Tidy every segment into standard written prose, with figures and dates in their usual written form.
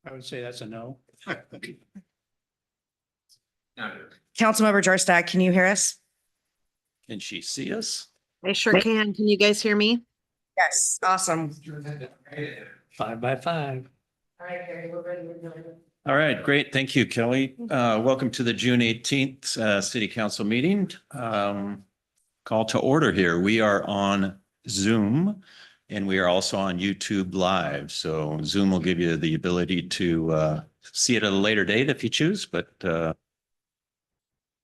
I would say that's a no. Councilmember Jarstack, can you hear us? Can she see us? I sure can. Can you guys hear me? Yes, awesome. 5 by 5. All right, Gary, we're ready. All right, great. Thank you, Kelly. Welcome to the June 18th City Council meeting. Call to order here. We are on Zoom and we are also on YouTube Live. So Zoom will give you the ability to see it at a later date if you choose, but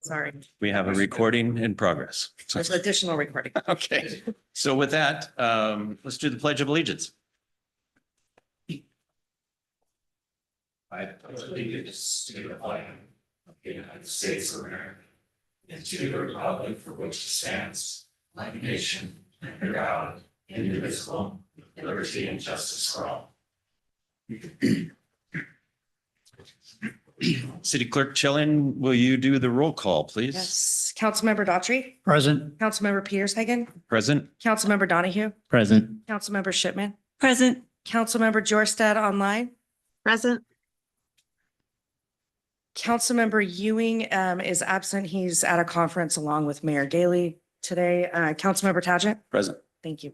Sorry, we have a recording in progress. there's additional recording. Okay, so with that, let's do the Pledge of Allegiance. I pledge allegiance to the flag of the United States of America and to the republic for which it stands, one nation, under God, indivisible, with liberty and justice for all. City Clerk Chilling, will you do the roll call, please? Yes, Councilmember Daughtry, Present. Councilmember Peters Hagen, Present? Councilmember Donahue, Present. Councilmember Shipman, Present. Councilmember Jorstad online. Present. Councilmember Ewing is absent. He's at a conference along with Mayor Gailey today. Councilmember Tagent, Present. thank you.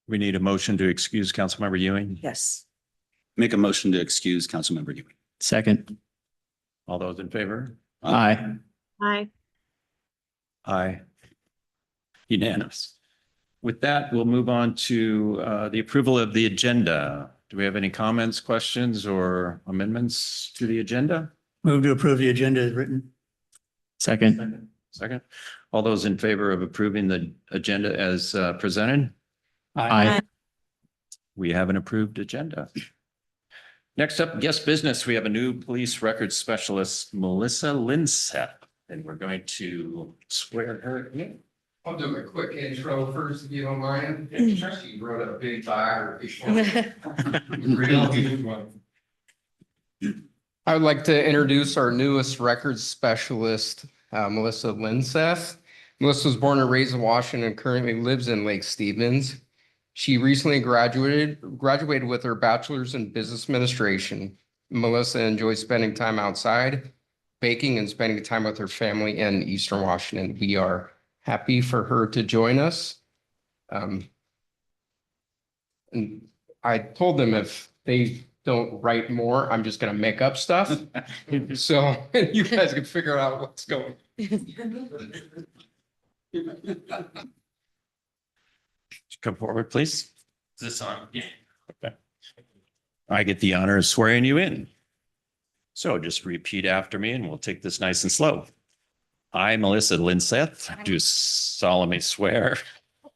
We need a motion to excuse Councilmember Ewing. Yes. Make a motion to excuse Councilmember Ewing. Second. All those in favor? Aye. Hi. Aye. Unanimous. With that, we'll move on to the approval of the agenda. Do we have any comments, questions, or amendments to the agenda? Move to approve the agenda as written. Second. Second. All those in favor of approving the agenda as presented? Aye. We have an approved agenda. Next up, guest business. We have a new police records specialist, Melissa Linseth, and we're going to swear her in. I'll do a quick intro first, if you don't mind. She wrote a big biography. I would like to introduce our newest records specialist, Melissa Linseth. Melissa was born and raised in Washington and currently lives in Lake Stevens. She recently graduated with her bachelor's in business administration. Melissa enjoys spending time outside, baking, and spending time with her family in Eastern Washington. We are happy for her to join us. And I told them if they don't write more, I'm just gonna make up stuff. So you guys can figure out what's going. Come forward, please. Is this on? Yeah. Okay. I get the honor of swearing you in. So just repeat after me and we'll take this nice and slow. I, Melissa Linseth, do solemnly swear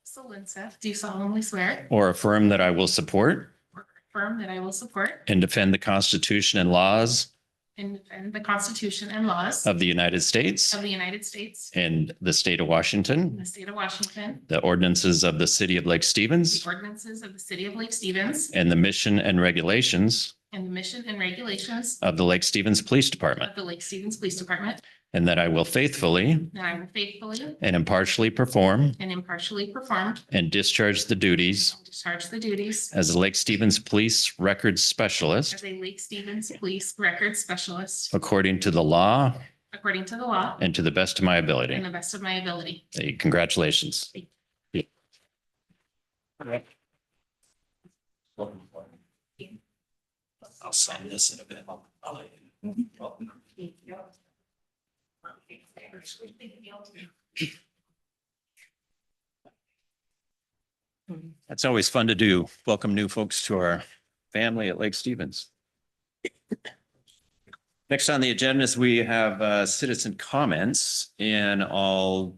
So Linseth, do solemnly swear or affirm that I will support or affirm that I will support and defend the Constitution and laws and defend the Constitution and laws of the United States of the United States and the state of and Washington, the state of Washington, the ordinances of the city of Lake the Stevens, ordinances of the city of Lake Stevens, and the mission and regulations and the mission and regulations of the Lake Stevens Police Department, of the Lake Stevens Police Department, and that I will faithfully that I will faithfully and impartially perform and impartially perform and discharge the duties and discharge the duties as a Lake Stevens Police Records Specialist as a Lake Stevens Police Records Specialist according to the law according to the law and to the best of my ability. and the best of my ability. Hey, congratulations. I'll sign this in a bit. That's always fun to do. Welcome new folks to our family at Lake Stevens. Next on the agenda is we have citizen comments, and I'll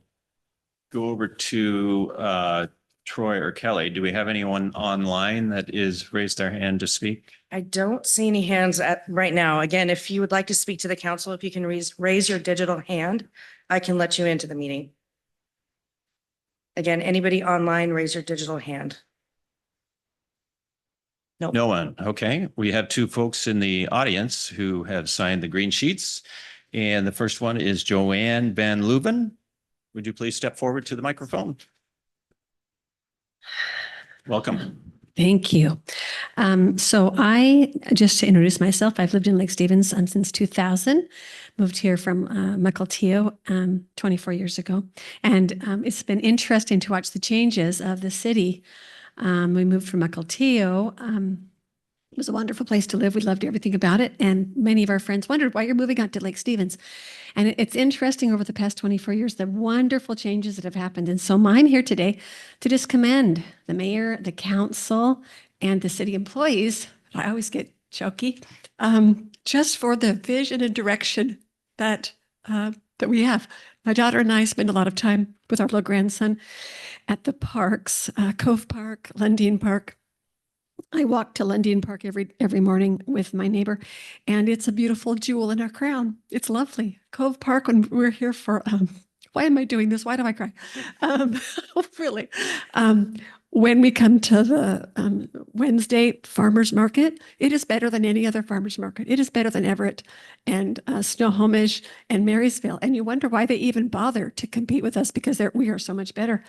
go over to Troy or Kelly. Do we have anyone online that is raised their hand to speak? I don't see any hands at right now. Again, if you would like to speak to the council, if you can raise your digital hand, I can let you into the meeting. Again, anybody online, raise your digital hand. No one. Okay. We have two folks in the audience who have signed the green sheets. And the first one is Joanne Van Leuven. Would you please step forward to the microphone? Welcome. Thank you. Just to introduce myself, I've lived in Lake Stevens since 2000, moved here from Mukilteo 24 years ago. And it's been interesting to watch the changes of the city. We moved from Mukilteo. It was a wonderful place to live. We loved everything about it. And many of our friends wondered why you're moving out to Lake Stevens. And it's interesting over the past 24 years, the wonderful changes that have happened. And so I'm here today to just commend the mayor, the council, and the city employees. I always get choky, just for the vision and direction that we have. My daughter and I spend a lot of time with our little grandson at the parks, Cove Park, Lundin Park. I walk to Lundin Park every morning with my neighbor, and it's a beautiful jewel in our crown. It's lovely. Cove Park, when we're here for, why am I doing this? Why do I cry? Really. When we come to the Wednesday farmers market, it is better than any other farmers market. It is better than Everett and Snohomish and Marysville. And you wonder why they even bother to compete with us, because we are so much better.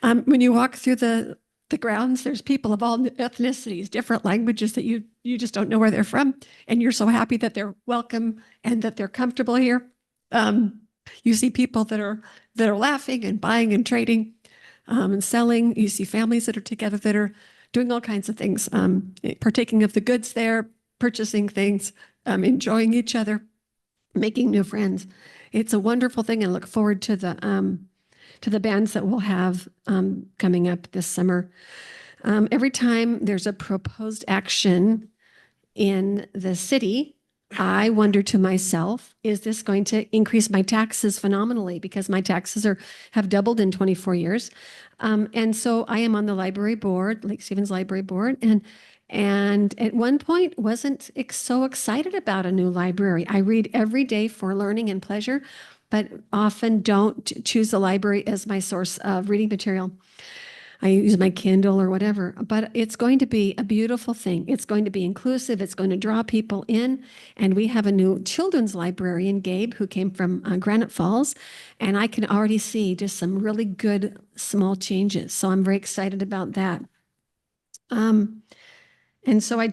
When you walk through the grounds, there's people of all ethnicities, different languages that you just don't know where they're from. And you're so happy that they're welcome and that they're comfortable here. You see people that are laughing and buying and trading and selling. You see families that are together that are doing all kinds of things, partaking of the goods there, purchasing things, enjoying each other, making new friends. It's a wonderful thing. I look forward to the bands that we'll have coming up this summer. Every time there's a proposed action in the city, I wonder to myself, is this going to increase my taxes phenomenally? Because my taxes have doubled in 24 years. And so I am on the library board, Lake Stevens Library Board, and at one point wasn't so excited about a new library. I read every day for learning and pleasure, but often don't choose the library as my source of reading material. I use my Kindle or whatever, but it's going to be a beautiful thing. It's going to be inclusive. It's going to draw people in. And we have a new children's librarian, Gabe, who came from Granite Falls. And I can already see just some really good small changes. So I'm very excited about that. And so I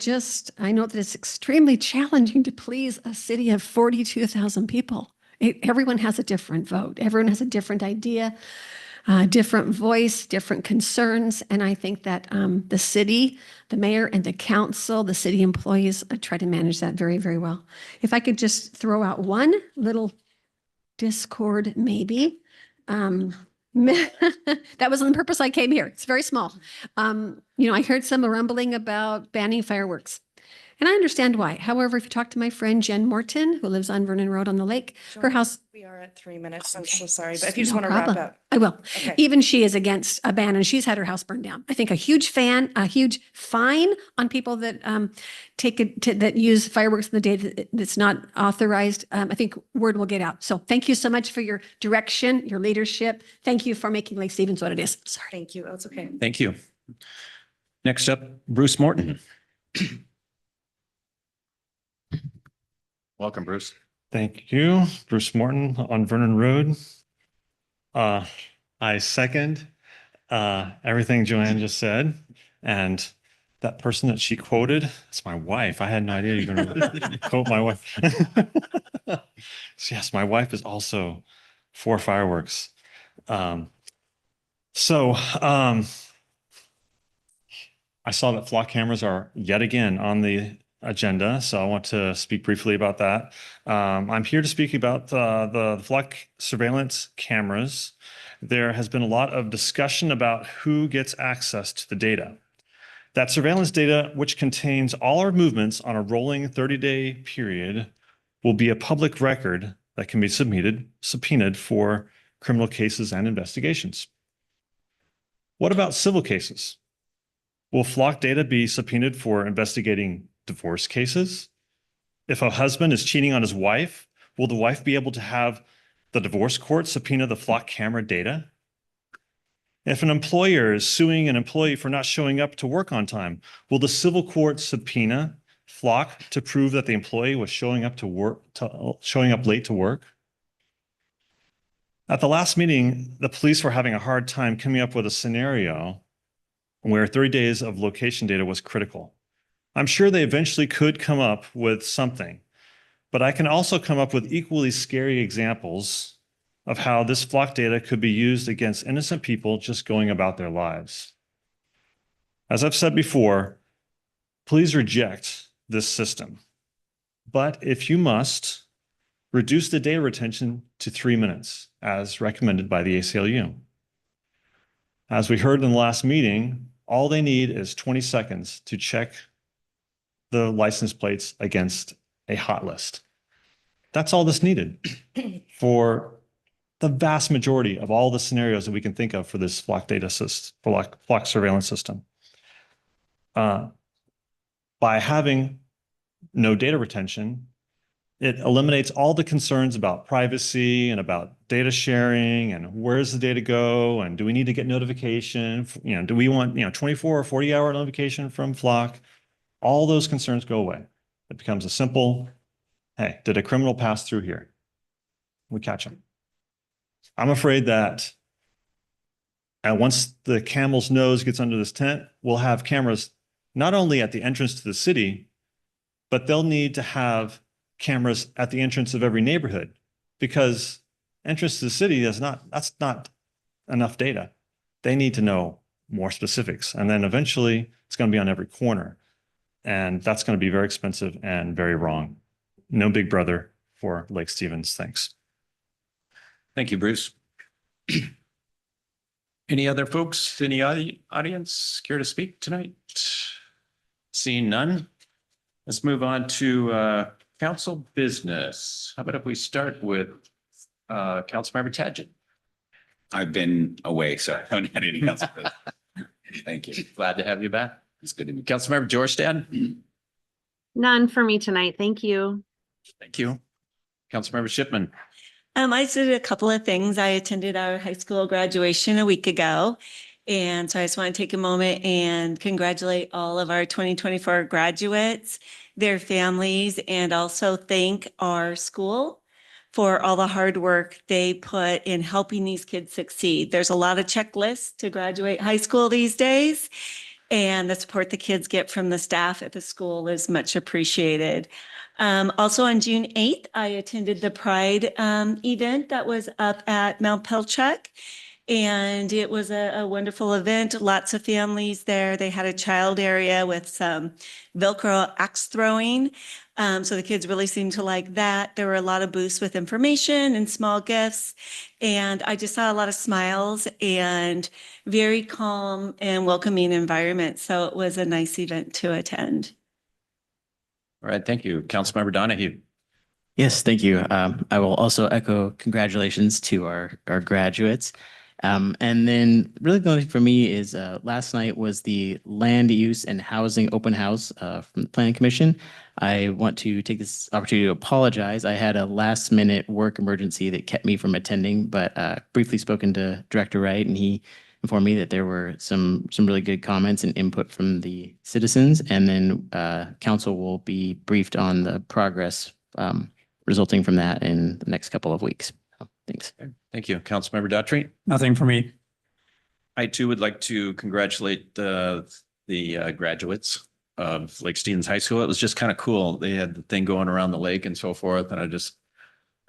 know that it's extremely challenging to please a city of 42,000 people. Everyone has a different vote. Everyone has a different idea, different voice, different concerns. And I think that the city, the mayor and the council, the city employees try to manage that very, very well. If I could just throw out one little discord, maybe. That was on purpose. I came here. It's very small. I heard some rumbling about banning fireworks. And I understand why. However, if you talk to my friend Jen Morton, who lives on Vernon Road on the lake, her house. We are at 3 minutes. I'm so Okay. sorry, but if you just No want to wrap problem. up. I will. Okay. Even she is against a ban, and she's had her house burned down. I think a huge fine on people that that use fireworks in the day that's not authorized. I think word will get out. So thank you so much for your direction, your leadership. Thank you for making Lake Stevens what it is. Sorry. Thank you. That's okay. Thank you. Next up, Bruce Morton. Welcome, Bruce. Thank you, Bruce Morton on Vernon Road. I second everything Joanne just said, and that person that she quoted, it's my wife. I had no idea you're going to quote my wife. So yes, my wife is also for fireworks. I saw that flock cameras are yet again on the agenda, so I want to speak briefly about that. I'm here to speak about the flock surveillance cameras. There has been a lot of discussion about who gets access to the data. That surveillance data, which contains all our movements on a rolling 30-day period, will be a public record that can be subpoenaed for criminal cases and investigations. What about civil cases? Will flock data be subpoenaed for investigating divorce cases? If a husband is cheating on his wife, will the wife be able to have the divorce court subpoena the flock camera data? If an employer is suing an employee for not showing up to work on time, will the civil court subpoena flock to prove that the employee was showing up late to work? At the last meeting, the police were having a hard time coming up with a scenario where 30 days of location data was critical. I'm sure they eventually could come up with something, but I can also come up with equally scary examples of how this flock data could be used against innocent people just going about their lives. As I've said before, please reject this system. But if you must, reduce the data retention to 3 minutes, as recommended by the ACLU. As we heard in the last meeting, all they need is 20 seconds to check the license plates against a hot list. That's all that's needed for the vast majority of all the scenarios that we can think of for this flock data system, flock surveillance system. By having no data retention, it eliminates all the concerns about privacy and about data sharing and where's the data go and do we need to get notification? Do we want 24 or 40-hour notification from Flock? All those concerns go away. It becomes a simple, hey, did a criminal pass through here? We catch them. I'm afraid that once the camel's nose gets under this tent, we'll have cameras not only at the entrance to the city, but they'll need to have cameras at the entrance of every neighborhood because entrance to the city that's not enough data. They need to know more specifics. And then eventually it's going to be on every corner. And that's going to be very expensive and very wrong. No big brother for Lake Stevens. Thanks. Thank you, Bruce. Any other folks in the audience care to speak tonight? Seeing none, let's move on to council business. How about if we start with Councilmember Tadgett? I've been away, so I haven't had any else. Thank you. Glad to have you back. It's good to meet Councilmember Georgestad? None for me tonight. Thank you. Thank you. Councilmember Shipman? I did a couple of things. I attended our high school graduation a week ago. And so I just want to take a moment and congratulate all of our 2024 graduates, their families, and also thank our school for all the hard work they put in helping these kids succeed. There's a lot of checklists to graduate high school these days, and the support the kids get from the staff at the school is much appreciated. Also on June 8th, I attended the Pride event that was up at Mount Pilchuck. And it was a wonderful event. Lots of families there. They had a child area with some Velcro axe throwing. So the kids really seemed to like that. There were a lot of booths with information and small gifts. And I just saw a lot of smiles and very calm and welcoming environment. So it was a nice event to attend. All right, thank you. Councilmember Donahue? Yes, thank you. I will also echo congratulations to our graduates. And then really the only thing for me is last night was the land use and housing open house from the Planning Commission. I want to take this opportunity to apologize. I had a last minute work emergency that kept me from attending, but briefly spoken to Director Wright, and he informed me that there were some really good comments and input from the citizens. And then council will be briefed on the progress resulting from that in the next couple of weeks. Thanks. Thank you. Councilmember Daughtry? Nothing for me. I too would like to congratulate the graduates of Lake Stevens High School. It was just kind of cool. They had the thing going around the lake and so forth. And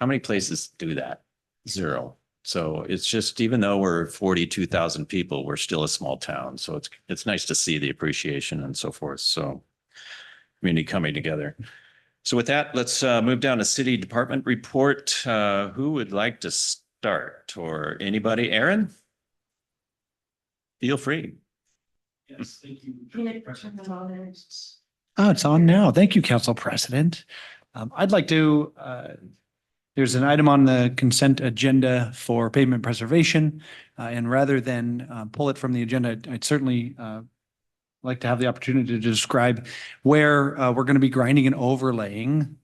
how many places do that? 0. So it's just, even though we're 42,000 people, we're still a small town. So it's nice to see the appreciation and so forth. So community coming together. So with that, let's move down to city department report. Who would like to start, or anybody? Aaron? Feel free. Yes, thank you. Oh, it's on now. Thank you, Council President. I'd like to, there's an item on the consent agenda for pavement preservation. And rather than pull it from the agenda, I'd certainly like to have the opportunity to describe where we're going to be grinding and overlaying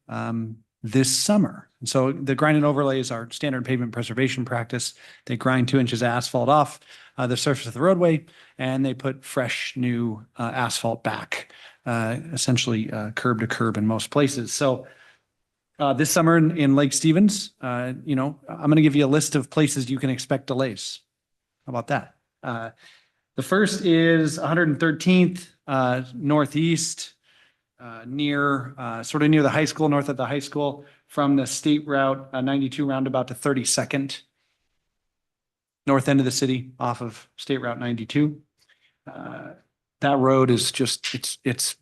this summer. And so the grind and overlay is our standard pavement preservation practice. They grind 2 inches of asphalt off the surface of the roadway, and they put fresh new asphalt back, essentially curb to curb in most places. So this summer in Lake Stevens, I'm going to give you a list of places you can expect delays. How about that? The first is 113th Northeast, sort of near the high school, north of the high school, from the State Route 92 roundabout to 32nd. North end of the city off of State Route 92. That road is just, it's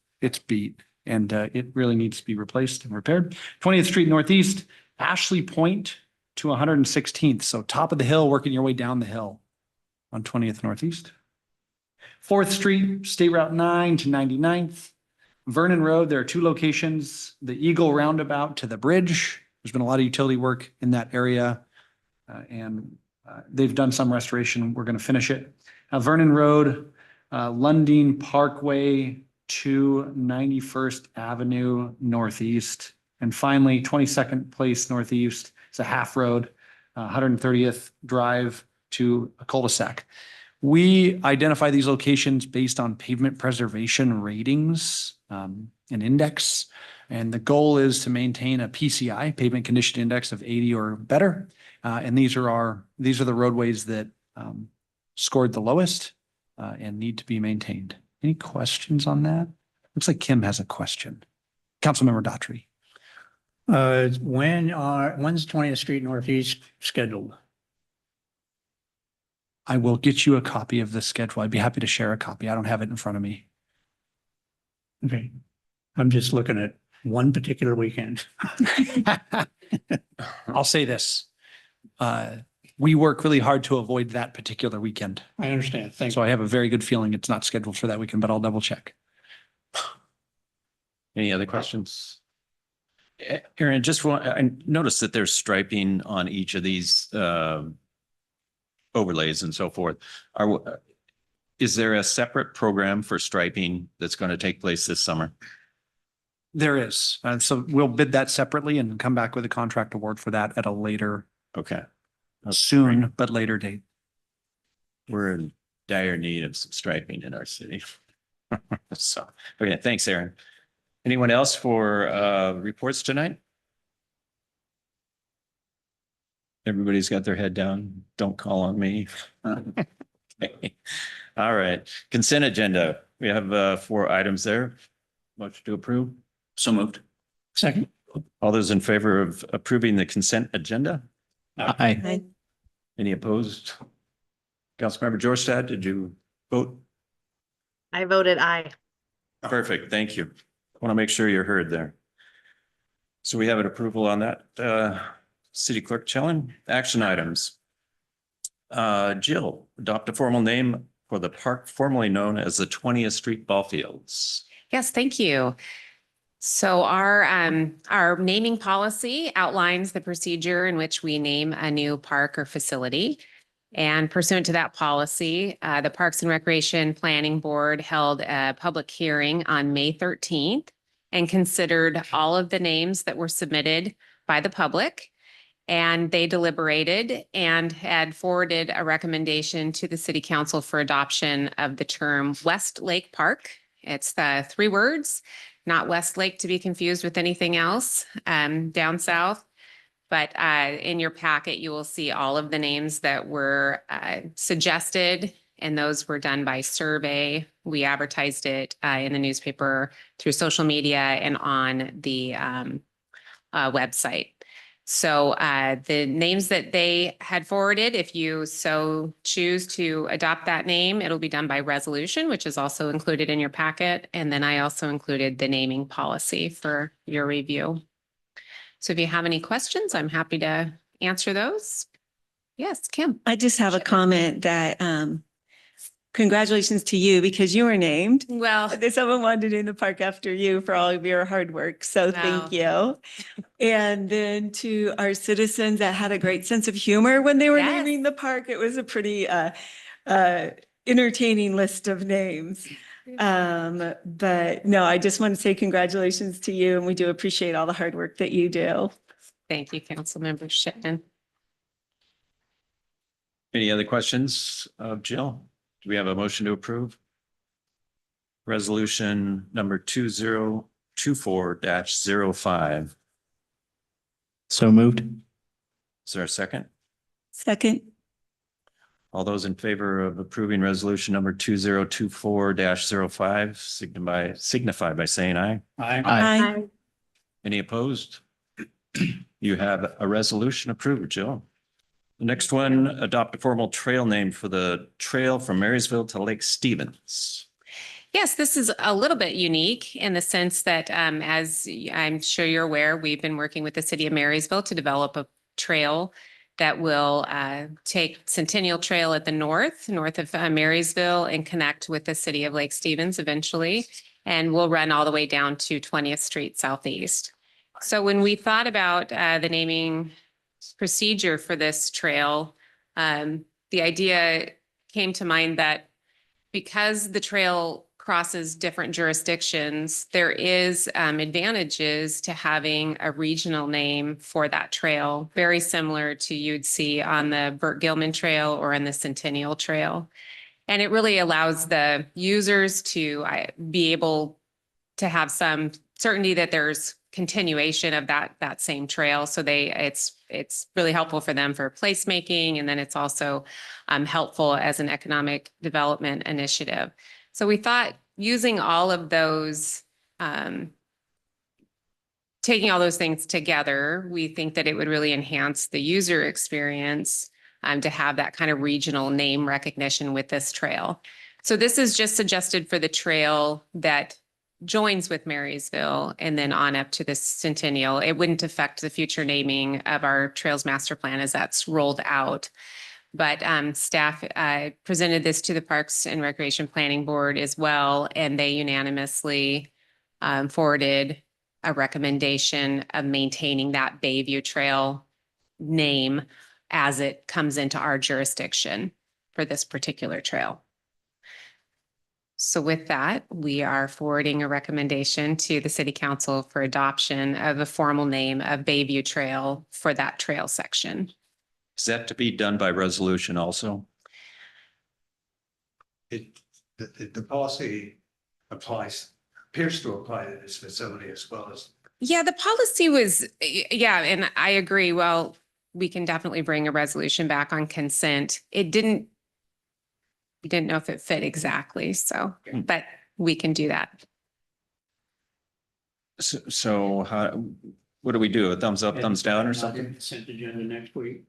beat, and it really needs to be replaced and repaired. 20th Street Northeast, Ashley Point to 116th. So top of the hill, working your way down the hill on 20th Northeast. 4th Street, State Route 9 to 99th. Vernon Road, there are two locations, the Eagle Roundabout to the bridge. There's been a lot of utility work in that area. And they've done some restoration. We're going to finish it. Vernon Road, Lundin Parkway to 91st Avenue Northeast. And finally, 22nd Place Northeast. It's a half road, 130th Drive to a cul-de-sac. We identify these locations based on pavement preservation ratings and index. And the goal is to maintain a PCI, pavement condition index, of 80 or better. And these are the roadways that scored the lowest and need to be maintained. Any questions on that? Looks like Kim has a question. Councilmember Daughtry. When's 20th Street Northeast scheduled? I will get you a copy of the schedule. I'd be happy to share a copy. I don't have it in front of me. Okay. I'm just looking at one particular weekend. I'll say this. We work really hard to avoid that particular weekend. I understand. Thank So you. I have a very good feeling it's not scheduled for that weekend, but I'll double check. Any other questions? Aaron, I noticed that there's striping on each of these overlays and so forth. Is there a separate program for striping that's going to take place this summer? There is. So we'll bid that separately and come back with a contract award for that at a later, Okay. soon, but later date. We're in dire need of some striping in our city. So, okay, thanks, Aaron. Anyone else for reports tonight? Everybody's got their head down. Don't call on me. Okay. All right. Consent agenda. We have 4 items there. Motion to approve. So moved. Second. All those in favor of approving the consent agenda? Aye. Any opposed? Councilmember Georgestad, did you vote? I voted aye. Perfect. Thank you. I want to make sure you're heard there. So we have an approval on that. City Clerk Chellan, action items. Jill, adopt a formal name for the park formerly known as the 20th Street Ball Fields. Yes, thank you. So our naming policy outlines the procedure in which we name a new park or facility. And pursuant to that policy, the Parks and Recreation Planning Board held a public hearing on May 13th and considered all of the names that were submitted by the public. And they deliberated and had forwarded a recommendation to the City Council for adoption of the term West Lake Park. It's the 3 words, not West Lake to be confused with anything else down south. But in your packet, you will see all of the names that were suggested, and those were done by survey. We advertised it in the newspaper, through social media, and on the website. So the names that they had forwarded, if you so choose to adopt that name, it'll be done by resolution, which is also included in your packet. And then I also included the naming policy for your review. So if you have any questions, I'm happy to answer those. Yes, Kim. I just have a comment that congratulations to you because you were named. Well, Someone wanted to name the park after you for all of your hard work. So thank you. And then to our citizens that had a great sense of humor when they were Yes. naming the park, it was a pretty entertaining list of names. But no, I just want to say congratulations to you, and we do appreciate all the hard work that you do. Thank you, Councilmember Shipman. Any other questions of Jill? Do we have a motion to approve? Resolution number 2024-05. So moved. Is there a second? Second. All those in favor of approving resolution number 2024-05 signify by saying aye. Aye. Any opposed? You have a resolution approved, Jill. The next one, adopt a formal trail name for the trail from Marysville to Lake Stevens. Yes, this is a little bit unique in the sense that, as I'm sure you're aware, we've been working with the city of Marysville to develop a trail that will take Centennial Trail at the north of Marysville and connect with the city of Lake Stevens eventually. And we'll run all the way down to 20th Street Southeast. So when we thought about the naming procedure for this trail, the idea came to mind that because the trail crosses different jurisdictions, there is advantages to having a regional name for that trail, very similar to you'd see on the Burt Gilman Trail or on the Centennial Trail. And it really allows the users to be able to have some certainty that there's continuation of that same trail. So it's really helpful for them for placemaking, and then it's also helpful as an economic development initiative. So we thought using all of those, taking all those things together, we think that it would really enhance the user experience to have that kind of regional name recognition with this trail. So this is just suggested for the trail that joins with Marysville and then on up to the Centennial. It wouldn't affect the future naming of our Trails Master Plan as that's rolled out. But staff presented this to the Parks and Recreation Planning Board as well, and they unanimously forwarded a recommendation of maintaining that Bayview Trail name as it comes into our jurisdiction for this particular trail. So with that, we are forwarding a recommendation to the City Council for adoption of a formal name of Bayview Trail for that trail section. Is that to be done by resolution also? The policy appears to apply to this facility as well as. Yeah, the policy was, yeah, and I agree. Well, we can definitely bring a resolution back on consent. We didn't know if it fit exactly, so, but we can do that. So how, what do we do? A thumbs up, thumbs down or something? Consent agenda next week.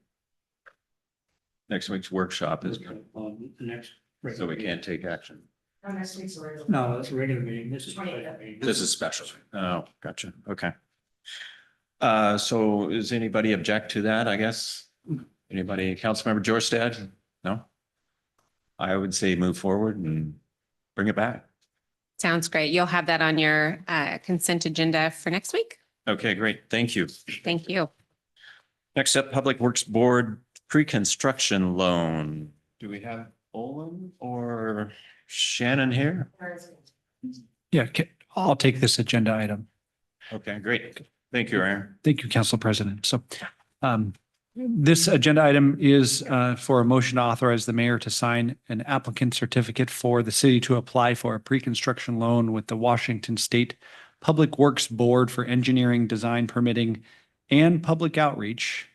Next week's workshop is, The next. so we can't take action. No, that's a regular meeting. This is. a special meeting. This is special. Oh, gotcha. Okay. So does anybody object to that, I guess? Anybody, Councilmember Jorstad? No? I would say move forward and bring it back. Sounds great. You'll have that on your consent agenda for next week. Okay, great. Thank you. Thank you. Next up, Public Works Board pre-construction loan. Do we have Olin or Shannon here? Yeah, I'll take this agenda item. Okay, great. Thank you, Aaron. Thank you, Council President. So this agenda item is for a motion to authorize the mayor to sign an applicant certificate for the city to apply for a pre-construction loan with the Washington State Public Works Board for engineering, design, permitting, and public outreach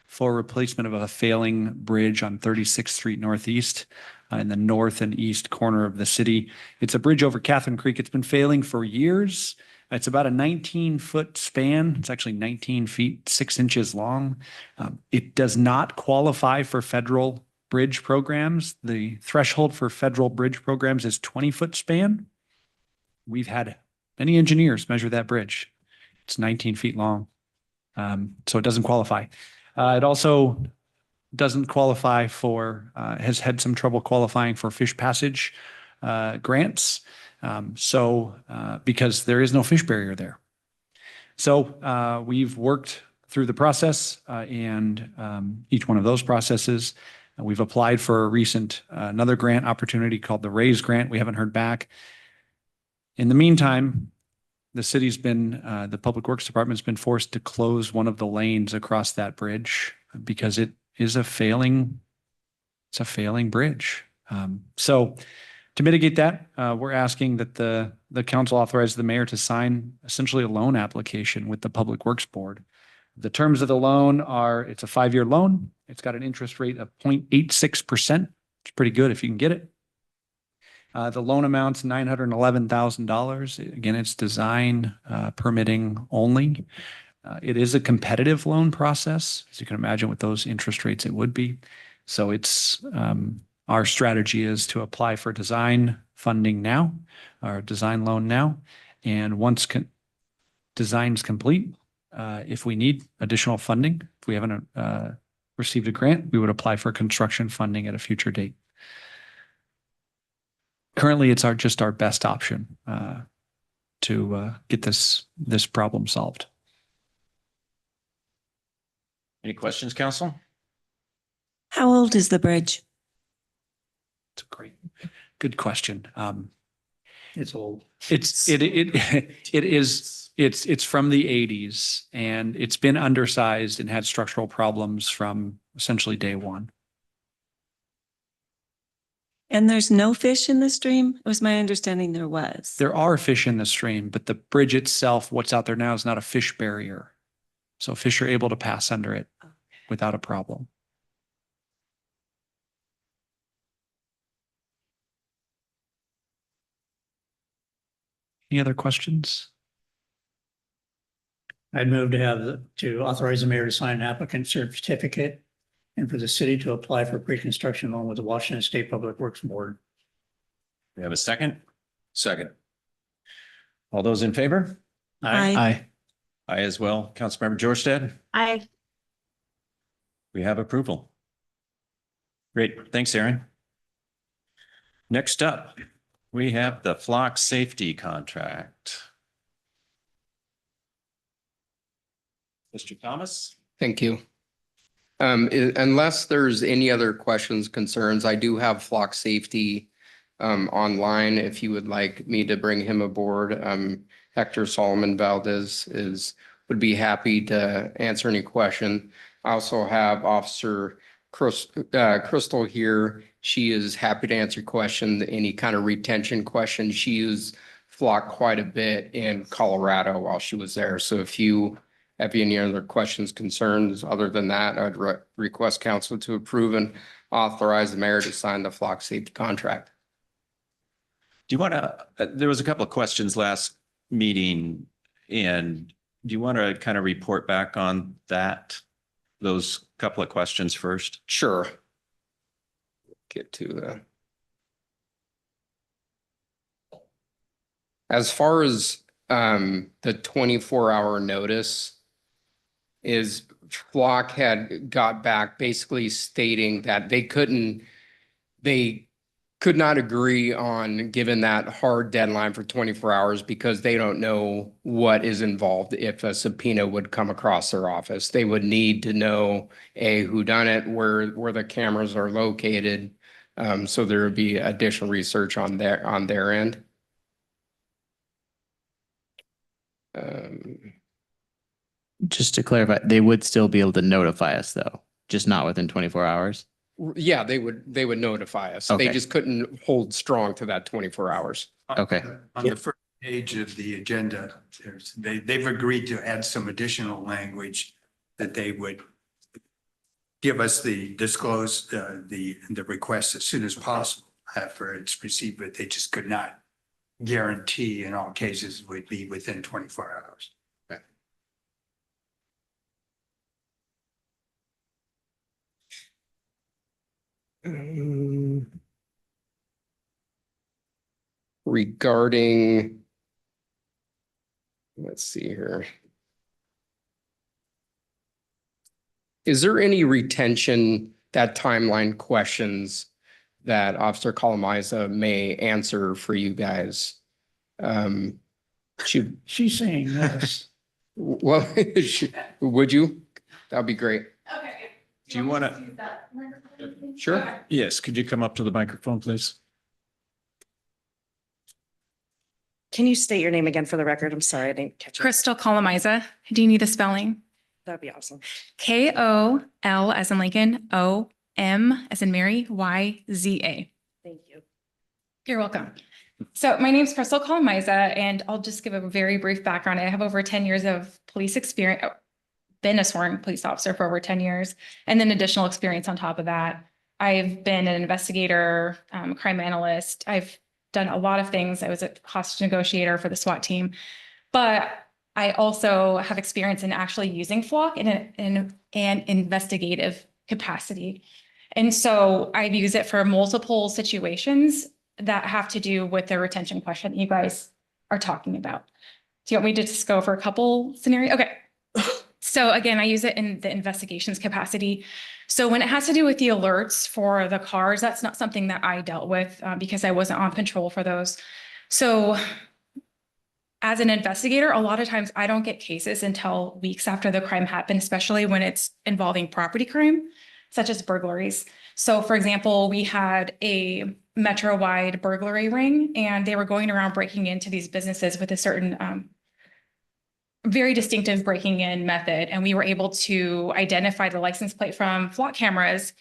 for replacement of a failing bridge on 36th Street Northeast in the north and east corner of the city. It's a bridge over Catherine Creek. It's been failing for years. It's about a 19-foot span. It's actually 19 feet, 6 inches long. It does not qualify for federal bridge programs. The threshold for federal bridge programs is 20-foot span. We've had many engineers measure that bridge. It's 19 feet long. So it doesn't qualify. It also doesn't qualify for, has had some trouble qualifying for fish passage grants. Because there is no fish barrier there. So we've worked through the process and each one of those processes. We've applied for a recent another grant opportunity called the RAISE grant. We haven't heard back. In the meantime, the city's been, the Public Works Department's been forced to close one of the lanes across that bridge because it is a failing bridge. So to mitigate that, we're asking that the council authorize the mayor to sign essentially a loan application with the Public Works Board. The terms of the loan are, it's a 5-year loan. It's got an interest rate of 0.86%. It's pretty good if you can get it. The loan amount's $911,000. Again, it's design permitting only. It is a competitive loan process, as you can imagine with those interest rates, it would be. So it's our strategy is to apply for design funding now, or design loan now. And once design's complete, if we need additional funding, if we haven't received a grant, we would apply for construction funding at a future date. Currently, it's just our best option to get this problem solved. Any questions, council? How old is the bridge? It's a good question. It's old. It's from the 80s, and it's been undersized and had structural problems from essentially day one. And there's no fish in the stream? It was my understanding there was. There are fish in the stream, but the bridge itself, what's out there now, is not a fish barrier. So fish are able to pass under it without a problem. Any other questions? I'd move to authorize the mayor to sign an applicant certificate and for the city to apply for pre-construction loan with the Washington State Public Works Board. We have a second? Second. All those in favor? Aye. Aye. Aye as well. Councilmember Jorstad? Aye. We have approval. Great. Thanks, Aaron. Next up, we have the flock safety contract. Mr. Thomas? Thank you. Unless there's any other questions, concerns, I do have flock safety online if you would like me to bring him aboard. Hector Solomon Valdez would be happy to answer any question. I also have Officer Crystal here. She is happy to answer questions, any kind of retention questions. She used flock quite a bit in Colorado while she was there. So if you have any other questions, concerns, other than that, I'd request council to approve and authorize the mayor to sign the flock safety contract. Do you want to, there was a couple of questions last meeting, and do you want to kind of report back on those couple of questions first? Sure. Get to as far as the 24-hour notice is, Flock had got back basically stating that they could not agree on giving that hard deadline for 24 hours because they don't know what is involved if a subpoena would come across their office. They would need to know who done it, where the cameras are located. So there would be additional research on their end. Just to clarify, they would still be able to notify us though, just not within 24 hours? Yeah, they would notify us. They Okay. just couldn't hold strong to that 24 hours. Okay. On the first page of the agenda, they've agreed to add some additional language that they would give us the request as soon as possible after it's received, but they just could not guarantee in all cases it would be within 24 hours. Regarding, let's see here. Is there any retention, that timeline questions that Officer Colomaiza may answer for you guys? She's saying yes. Well, would you? That'd be great. Okay. Do you want to? Sure. Yes, could you come up to the microphone, please? Can you state your name again for the record? I'm sorry, I didn't catch it. Crystal Colomaiza. Do you need the spelling? That'd be awesome. K-O-L as in Lincoln, O-M as in Mary, Y-Z-A. Thank you. You're welcome. So my name's Crystal Colomaiza, and I'll just give a very brief background. I have over 10 years of police experience, been a sworn police officer for over 10 years, and then additional experience on top of that. I've been an investigator, crime analyst. I've done a lot of things. I was a hostage negotiator for the SWAT team, but I also have experience in actually using Flock in an investigative capacity. And so I've used it for multiple situations that have to do with the retention question that you guys are talking about. Do you want me to just go over a couple scenarios? Okay. So again, I use it in the investigations capacity. So when it has to do with the alerts for the cars, that's not something that I dealt with because I wasn't on patrol for those. So as an investigator, a lot of times I don't get cases until weeks after the crime happened, especially when it's involving property crime, such as burglaries. So for example, we had a metro-wide burglary ring and they were going around breaking into these businesses with a certain very distinctive breaking in method. And we were able to identify the license plate from Flock cameras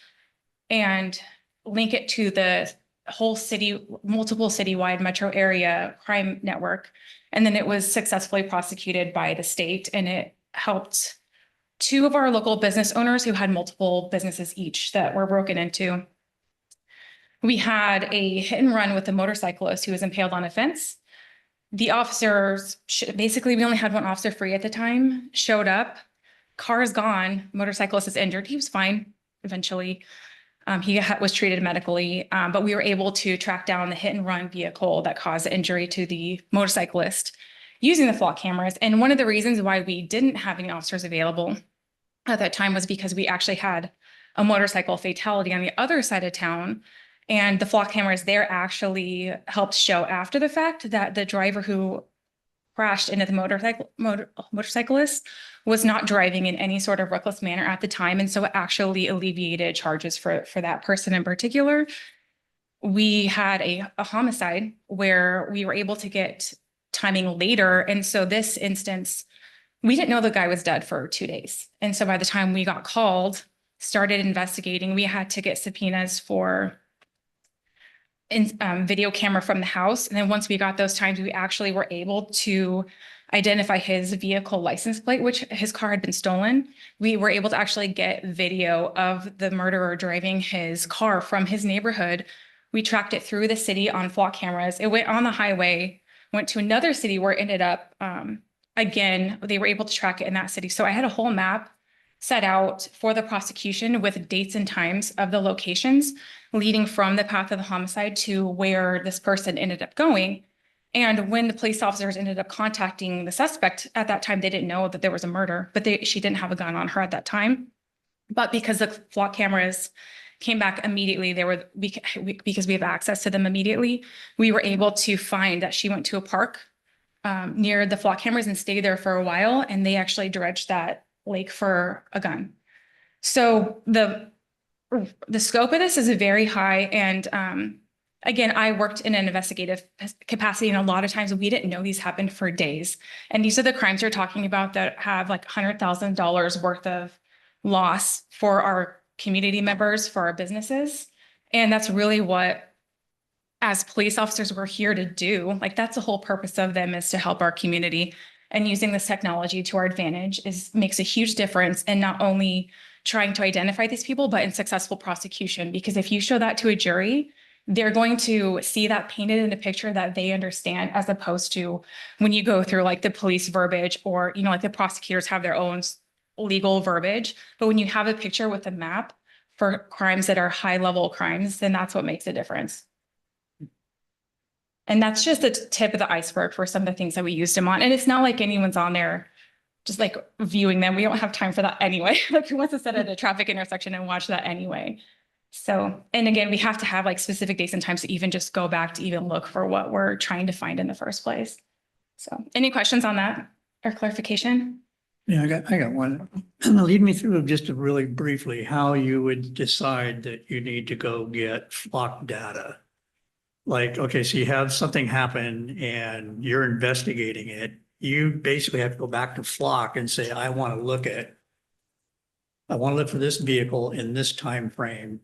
and link it to the whole city, multiple citywide metro area crime network. And then it was successfully prosecuted by the state, and it helped two of our local business owners who had multiple businesses each that were broken into. We had a hit and run with a motorcyclist who was impaled on a fence. The officers, basically, we only had one officer free at the time, showed up, car is gone, motorcyclist is injured. He was fine eventually. He was treated medically, but we were able to track down the hit and run vehicle that caused the injury to the motorcyclist using the Flock cameras. And one of the reasons why we didn't have any officers available at that time was because we actually had a motorcycle fatality on the other side of town. And the Flock cameras there actually helped show after the fact that the driver who crashed into the motorcyclist was not driving in any sort of reckless manner at the time. And so it actually alleviated charges for that person in particular. We had a homicide where we were able to get timing later. And so this instance, we didn't know the guy was dead for 2 days. And so by the time we got called, started investigating, we had to get subpoenas for video camera from the house. And then once we got those times, we actually were able to identify his vehicle license plate, which his car had been stolen. We were able to actually get video of the murderer driving his car from his neighborhood. We tracked it through the city on Flock cameras. It went on the highway, went to another city where it ended up, again, they were able to track it in that city. So I had a whole map set out for the prosecution with dates and times of the locations leading from the path of the homicide to where this person ended up going. And when the police officers ended up contacting the suspect at that time, they didn't know that there was a murder, but she didn't have a gun on her at that time. But because the Flock cameras came back immediately, because we have access to them immediately, we were able to find that she went to a park near the Flock cameras and stayed there for a while. And they actually dredged that lake for a gun. So the scope of this is very high. And again, I worked in an investigative capacity, and a lot of times we didn't know these happened for days. And these are the crimes we're talking about that have like $100,000 worth of loss for our community members, for our businesses. And that's really what, as police officers, we're here to do. Like, that's the whole purpose of them, is to help our community. And using this technology to our advantage makes a huge difference in not only trying to identify these people, but in successful prosecution. Because if you show that to a jury, they're going to see that painted in a picture that they understand, as opposed to when you go through like the police verbiage, or, you know, like the prosecutors have their own legal verbiage. But when you have a picture with a map for crimes that are high level crimes, then that's what makes a difference. And that's just the tip of the iceberg for some of the things that we used them on. And it's not like anyone's on there just like viewing them. We don't have time for that anyway. Like, who wants to sit at a traffic intersection and watch that anyway? So, and again, we have to have like specific dates and times to even just go back to even look for what we're trying to find in the first place. So, any questions on that or clarification? Yeah, I got one. Lead me through just really briefly how you would decide that you need to go get Flock data. Like, okay, so you have something happen and you're investigating it. You basically have to go back to Flock and say, I want to look for this vehicle in this time frame.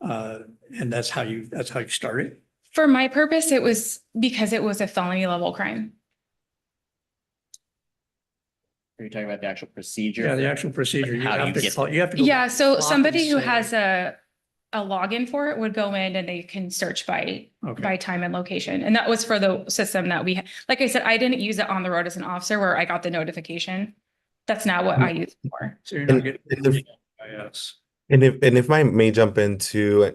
And that's how you start it. For my purpose, it was because it was a felony level crime. Are you talking about the actual procedure? Yeah, the actual procedure. Like how you get you have to go Yeah, so Flock somebody and who say- has a a login for it would go in and they can search by Okay. time and location. And that was for the system that we, like I said, I didn't use it on the road as an officer where I got the notification. That's not what I use it for. So you're not getting. Yes. And if I may jump into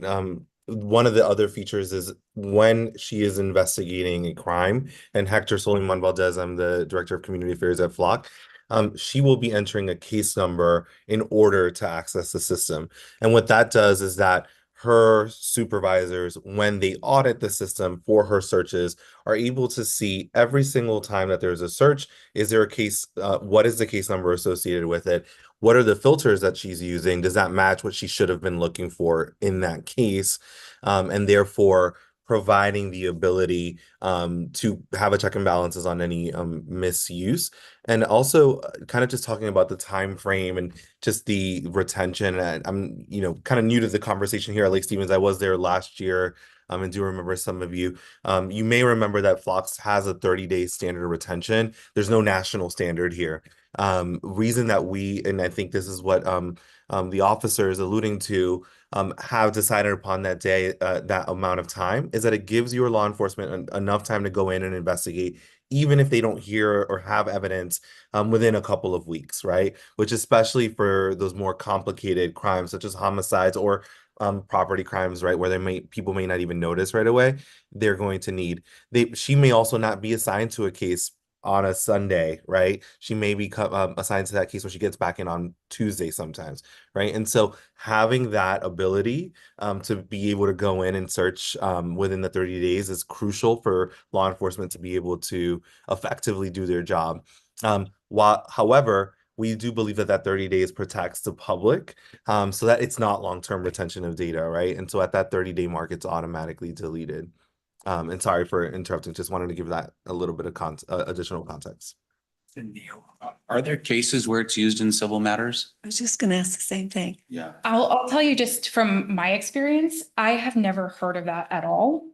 one of the other features is when she is investigating a crime, and Hector Soliman Valdez, I'm the Director of Community Affairs at Flock, she will be entering a case number in order to access the system. And what that does is that her supervisors, when they audit the system for her searches, are able to see every single time that there's a search, is there a case, what is the case number associated with it? What are the filters that she's using? Does that match what she should have been looking for in that case? And therefore providing the ability to have a check and balances on any misuse. And also kind of just talking about the time frame and just the retention. And I'm, kind of new to the conversation here at Lake Stevens. I was there last year. And do remember some of you. You may remember that Phlox has a 30-day standard of retention. There's no national standard here. Reason that we, and I think this is what the officer is alluding to, have decided upon that day, that amount of time, is that it gives your law enforcement enough time to go in and investigate, even if they don't hear or have evidence within a couple of weeks, right? Which especially for those more complicated crimes such as homicides or property crimes, right, where people may not even notice right away, they're going to need. She may also not be assigned to a case on a Sunday, right? She may be assigned to that case when she gets back in on Tuesday sometimes, right? And so having that ability to be able to go in and search within the 30 days is crucial for law enforcement to be able to effectively do their job. However, we do believe that 30 days protects the public so that it's not long-term retention of data, right? And so at that 30-day mark, it's automatically deleted. And sorry for interrupting, just wanted to give that a little bit of additional context. Are there cases where it's used in civil matters? I was just going to ask the same thing. Yeah. I'll tell you just from my experience, I have never heard of that at all.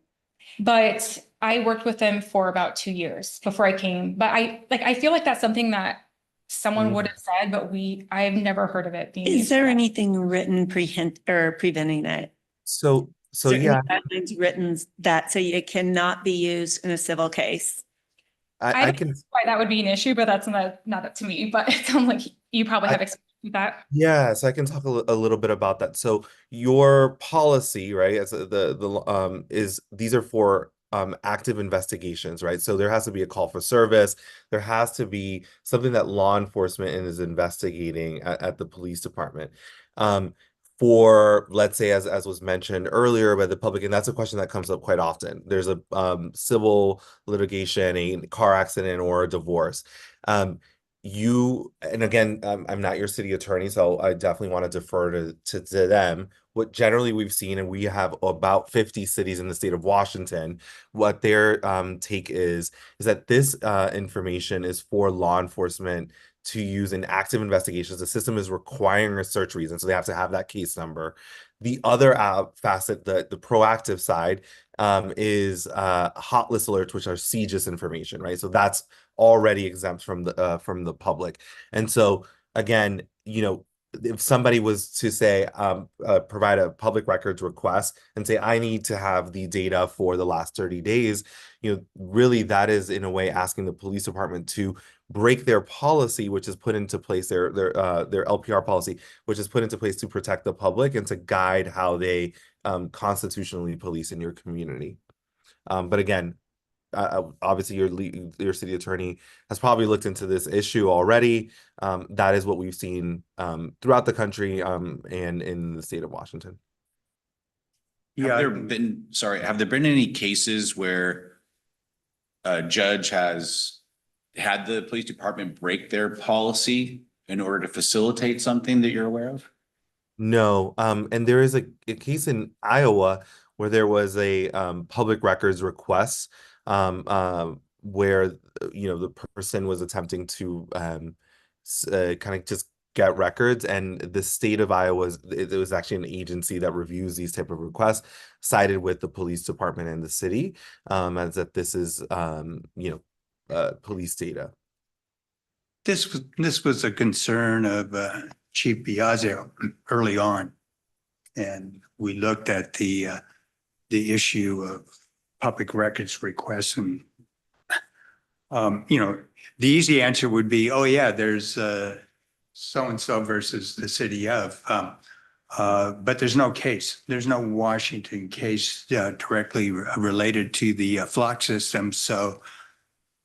But I worked with them for about 2 years before I came. But I feel like that's something that someone would have said, but I've never heard of it being Is used. there anything written preventing it? So Is there any yeah, guidelines written that so it cannot be used in a civil case? I don't can. know why that would be an issue, but that's not up to me. But it sounds like you probably have experience with that. Yes, I can talk a little bit about that. So your policy, right, as is these are for active investigations, right? So there has to be a call for service. There has to be something that law enforcement is investigating at the police department. For, let's say, as was mentioned earlier by the public, and that's a question that comes up quite often. There's a civil litigation, a car accident, or a divorce. And again, I'm not your city attorney, so I definitely want to defer to them. What generally we've seen, and we have about 50 cities in the state of Washington, what their take is that this information is for law enforcement to use in active investigations. The system is requiring a search reason, so they have to have that case number. The other facet, the proactive side, is hot list alerts, which are CJIS information, right? So that's already exempt from the public. And so again, if somebody was to say provide a public records request and say, I need to have the data for the last 30 days, really that is in a way asking the police department to break their policy, which is put into place, their LPR policy, which is put into place to protect the public and to guide how they constitutionally police in your community. But again, obviously your city attorney has probably looked into this issue already. That is what we've seen throughout the country and in the state of Washington. Have there been any cases where a judge has had the police department break their policy in order to facilitate something that you're aware of? No, and there is a case in Iowa where there was a public records request where the person was attempting to kind of just get records, and the state of Iowa, it was actually an agency that reviews these type of requests, sided with the police department and the city, as that this is police data. This was a concern of Chief Biagio early on. And we looked at the issue of public records requests and the easy answer would be, oh yeah, there's so-and-so versus the city of. But there's no case. There's no Washington case directly related to the flock system. So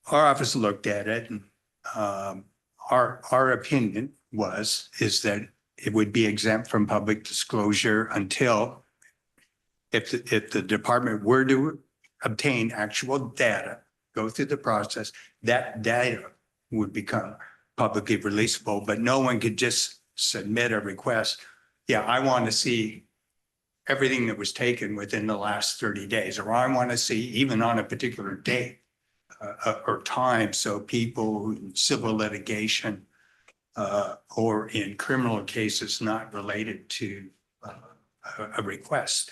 our office looked at it, and our opinion is that it would be exempt from public disclosure until if the department were to obtain actual data, go through the process, that data would become publicly releasable, but no one could just submit a request. Yeah, I want to see everything that was taken within the last 30 days, or I want to see even on a particular date or time. So people in civil litigation or in criminal cases not related to a request.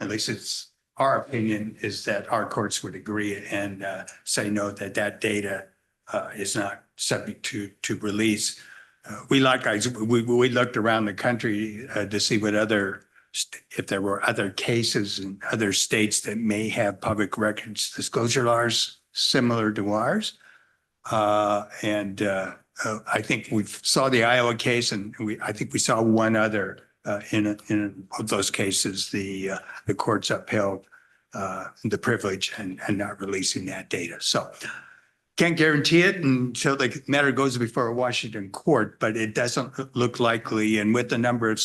At least it's our opinion is that our courts would agree and say no, that data is not subject to release. We looked around the country to see what if there were other cases in other states that may have public records disclosure laws similar to ours. I think we saw the Iowa case, and I think we saw one other in those cases. The courts upheld the privilege and not releasing that data. So can't guarantee it until the matter goes before a Washington court, but it doesn't look likely. And with the number of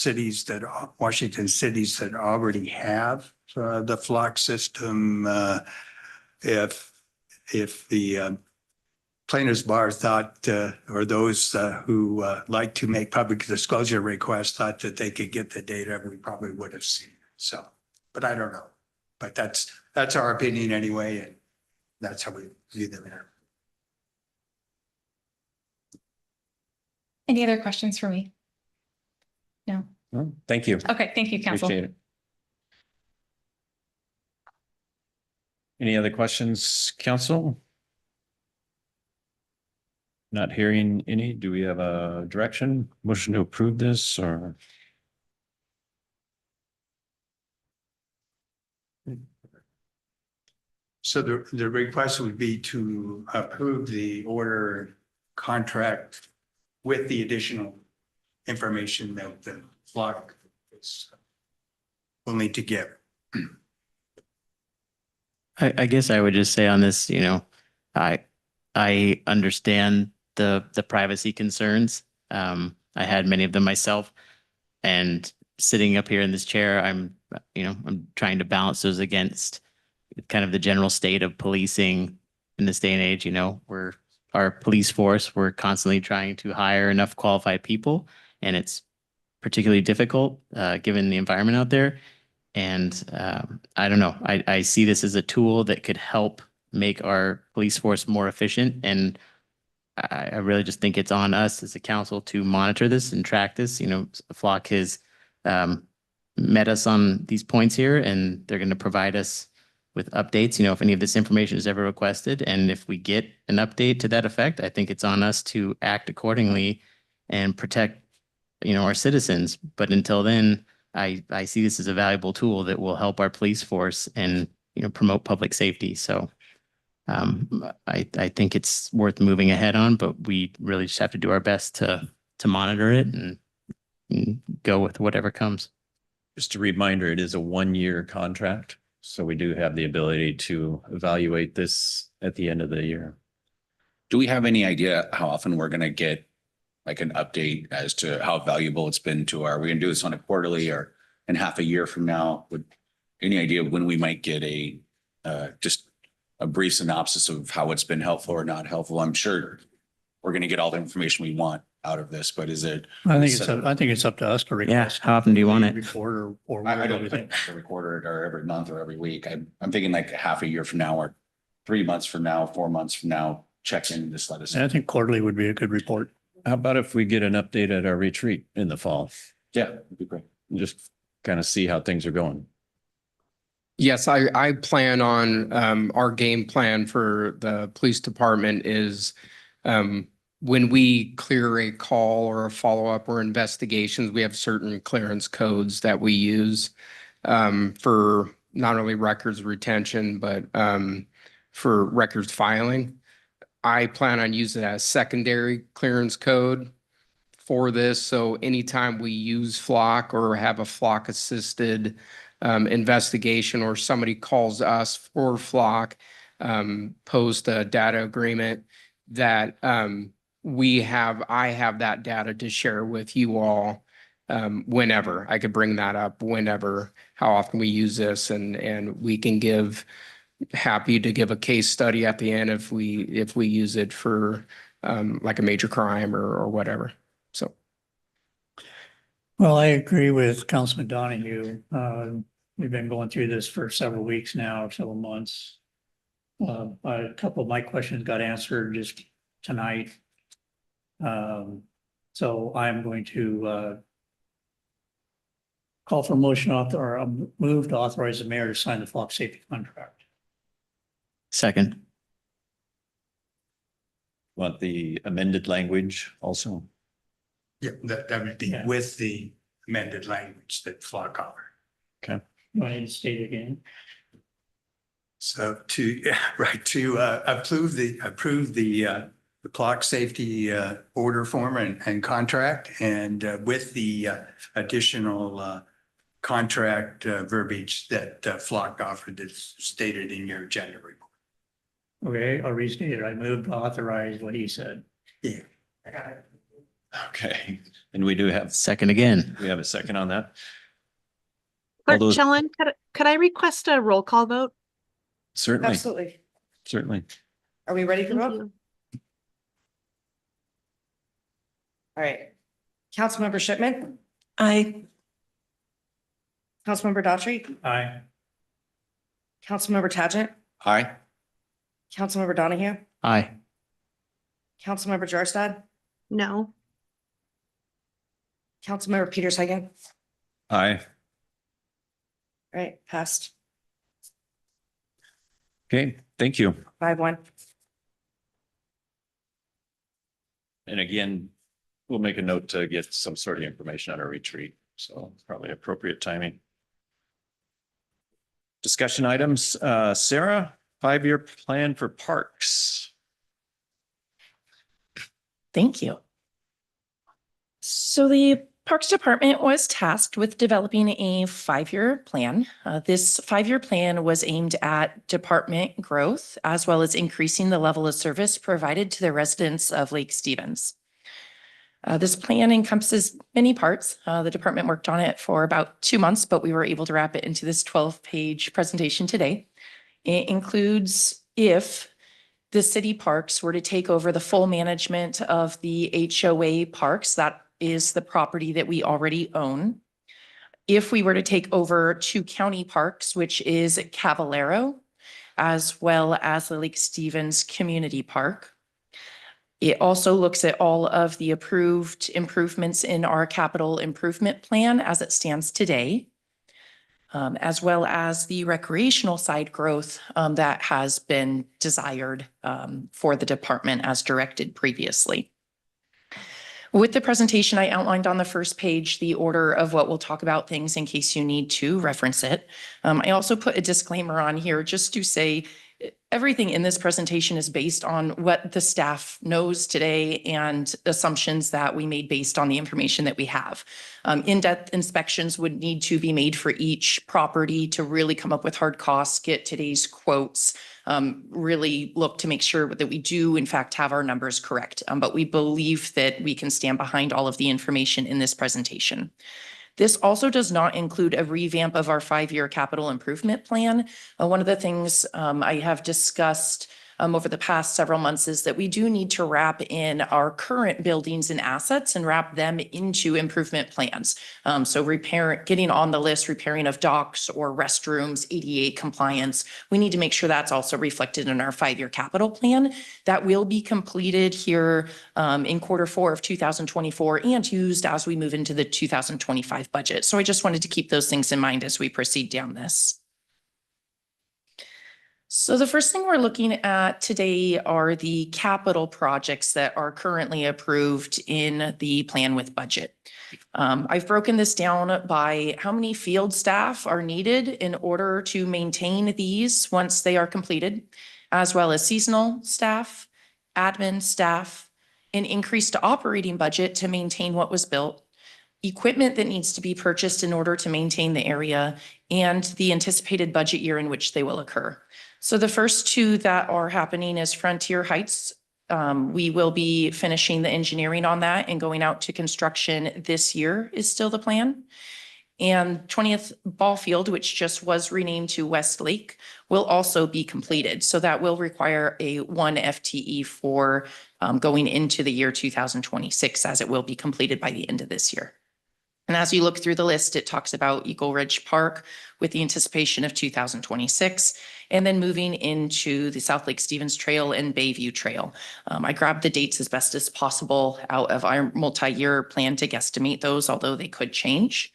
Washington cities that already have the flock system, if the plaintiffs' bar thought, or those who like to make public disclosure requests thought that they could get the data, we probably would have seen it. So, but I don't know. But that's our opinion anyway, and that's how we view the matter. Any other questions for me? No. Well, thank you. Okay, thank you, council. Appreciate it. Any other questions, council? Not hearing any. Do we have a direction? Motion to approve this or? So the request would be to approve the order contract with the additional information that the flock will need to give. I guess I would just say on this, I understand the privacy concerns. I had many of them myself, and sitting up here in this chair, I'm trying to balance those against kind of the general state of policing in this day and age. Our police force, we're constantly trying to hire enough qualified people, and it's particularly difficult given the environment out there. And I don't know, I see this as a tool that could help make our police force more efficient. And I really just think it's on us as a council to monitor this and track this. Flock has met us on these points here, and they're going to provide us with updates, if any of this information is ever requested. And if we get an update to that effect, I think it's on us to act accordingly and protect, our citizens. But until then, I see this as a valuable tool that will help our police force and, promote public safety. So I think it's worth moving ahead on, but we really just have to do our best to monitor it and go with whatever comes. Just a reminder, it is a 1-year contract. So we do have the ability to evaluate this at the end of the year. Do we have any idea how often we're going to get like an update as to how valuable it's been to are we going to do this on a quarterly or in half a year from now? Would any idea when we might get just a brief synopsis of how it's been helpful or not helpful? I'm sure we're going to get all the information we want out of this, but is it? I think it's up to us to request. Yeah. How often do you want it? Record or I don't think to record it or every month or every week. I'm thinking like half a year from now or 3 months from now, 4 months from now, check in, just let us know. I think quarterly would be a good report. How about if we get an update at our retreat in the fall? Yeah, that'd be great. Just kind of see how things are going. Yes, I plan on, our game plan for the police department is when we clear a call or a follow-up or investigations, we have certain clearance codes that we use for not only records retention, but for records filing. I plan on using a secondary clearance code for this. So anytime we use Flock or have a Flock assisted investigation, or somebody calls us for Flock, post a data agreement, that I have that data to share with you all whenever. I could bring that up whenever, how often we use this, and we can happy to give a case study at the end if we use it for like a major crime or whatever. So. Well, I agree with Councilman Donahue. We've been going through this for several weeks now, several months. A couple of my questions got answered just tonight. So I'm going to call for a motion or move to authorize the mayor to sign the Flock safety contract. Second. Want the amended language also? Yeah, that would be with the amended language that Flock offered. Okay. Do I need to state it again? So to approve the clock safety order form and contract, and with the additional contract verbiage that Flock offered that's stated in your agenda report. Okay, I'll restate it. I moved to authorize what he said. Yeah. Okay, and we do have, Second again. we have a second on that. All Clerk those- Schillen, could I request a roll call vote? Certainly, Absolutely. certainly. Are we ready for Thank vote? you. All right. Councilmember Shipman, Aye. Councilmember Daughtry, Aye. Councilmember Tagent, Aye. Councilmember Donahue, Aye. Councilmember Jarstad, No. Councilmember Peters Hagan. Aye. All right, passed Okay, thank you. 5-1. And again, we'll make a note to get some sort of information on our retreat, so probably appropriate timing. Discussion items, Sarah, 5-year plan for parks. Thank you. So the Parks Department was tasked with developing a 5-year plan. This 5-year plan was aimed at department growth, as well as increasing the level of service provided to the residents of Lake Stevens. This plan encompasses many parts. The department worked on it for about 2 months, but we were able to wrap it into this 12-page presentation today. It includes if the city parks were to take over the full management of the HOA parks, that is the property that we already own. If we were to take over 2 county parks, which is Cavallero, as well as the Lake Stevens Community Park. It also looks at all of the approved improvements in our capital improvement plan as it stands today, as well as the recreational side growth that has been desired for the department as directed previously. With the presentation, I outlined on the first page the order of what we'll talk about things in case you need to reference it. I also put a disclaimer on here just to say everything in this presentation is based on what the staff knows today and assumptions that we made based on the information that we have. In-depth inspections would need to be made for each property to really come up with hard costs, get today's quotes, really look to make sure that we do in fact have our numbers correct. But we believe that we can stand behind all of the information in this presentation. This also does not include a revamp of our 5-year capital improvement plan. One of the things I have discussed over the past several months is that we do need to wrap in our current buildings and assets and wrap them into improvement plans. So getting on the list, repairing of docks or restrooms, ADA compliance, we need to make sure that's also reflected in our 5-year capital plan. That will be completed here in Q4 of 2024 and used as we move into the 2025 budget. So I just wanted to keep those things in mind as we proceed down this. So the first thing we're looking at today are the capital projects that are currently approved in the plan with budget. I've broken this down by how many field staff are needed in order to maintain these once they are completed, as well as seasonal staff, admin staff, an increased operating budget to maintain what was built, equipment that needs to be purchased in order to maintain the area, and the anticipated budget year in which they will occur. So the first two that are happening is Frontier Heights. We will be finishing the engineering on that and going out to construction this year is still the plan. And 20th Ball Field, which just was renamed to Westlake, will also be completed. So that will require a 1 FTE for going into the year 2026, as it will be completed by the end of this year. And as you look through the list, it talks about Eagle Ridge Park with the anticipation of 2026, and then moving into the South Lake Stevens Trail and Bayview Trail. I grabbed the dates as best as possible out of our multi-year plan to guesstimate those, although they could change.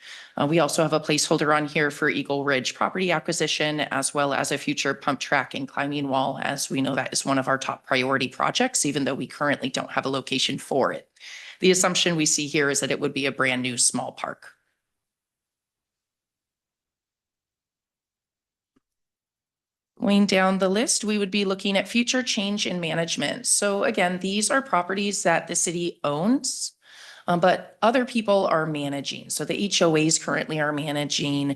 We also have a placeholder on here for Eagle Ridge property acquisition, as well as a future pump track and climbing wall, as we know that is one of our top priority projects, even though we currently don't have a location for it. The assumption we see here is that it would be a brand new small park. Going down the list, we would be looking at future change in management. So again, these are properties that the city owns, but other people are managing. So the HOAs currently are managing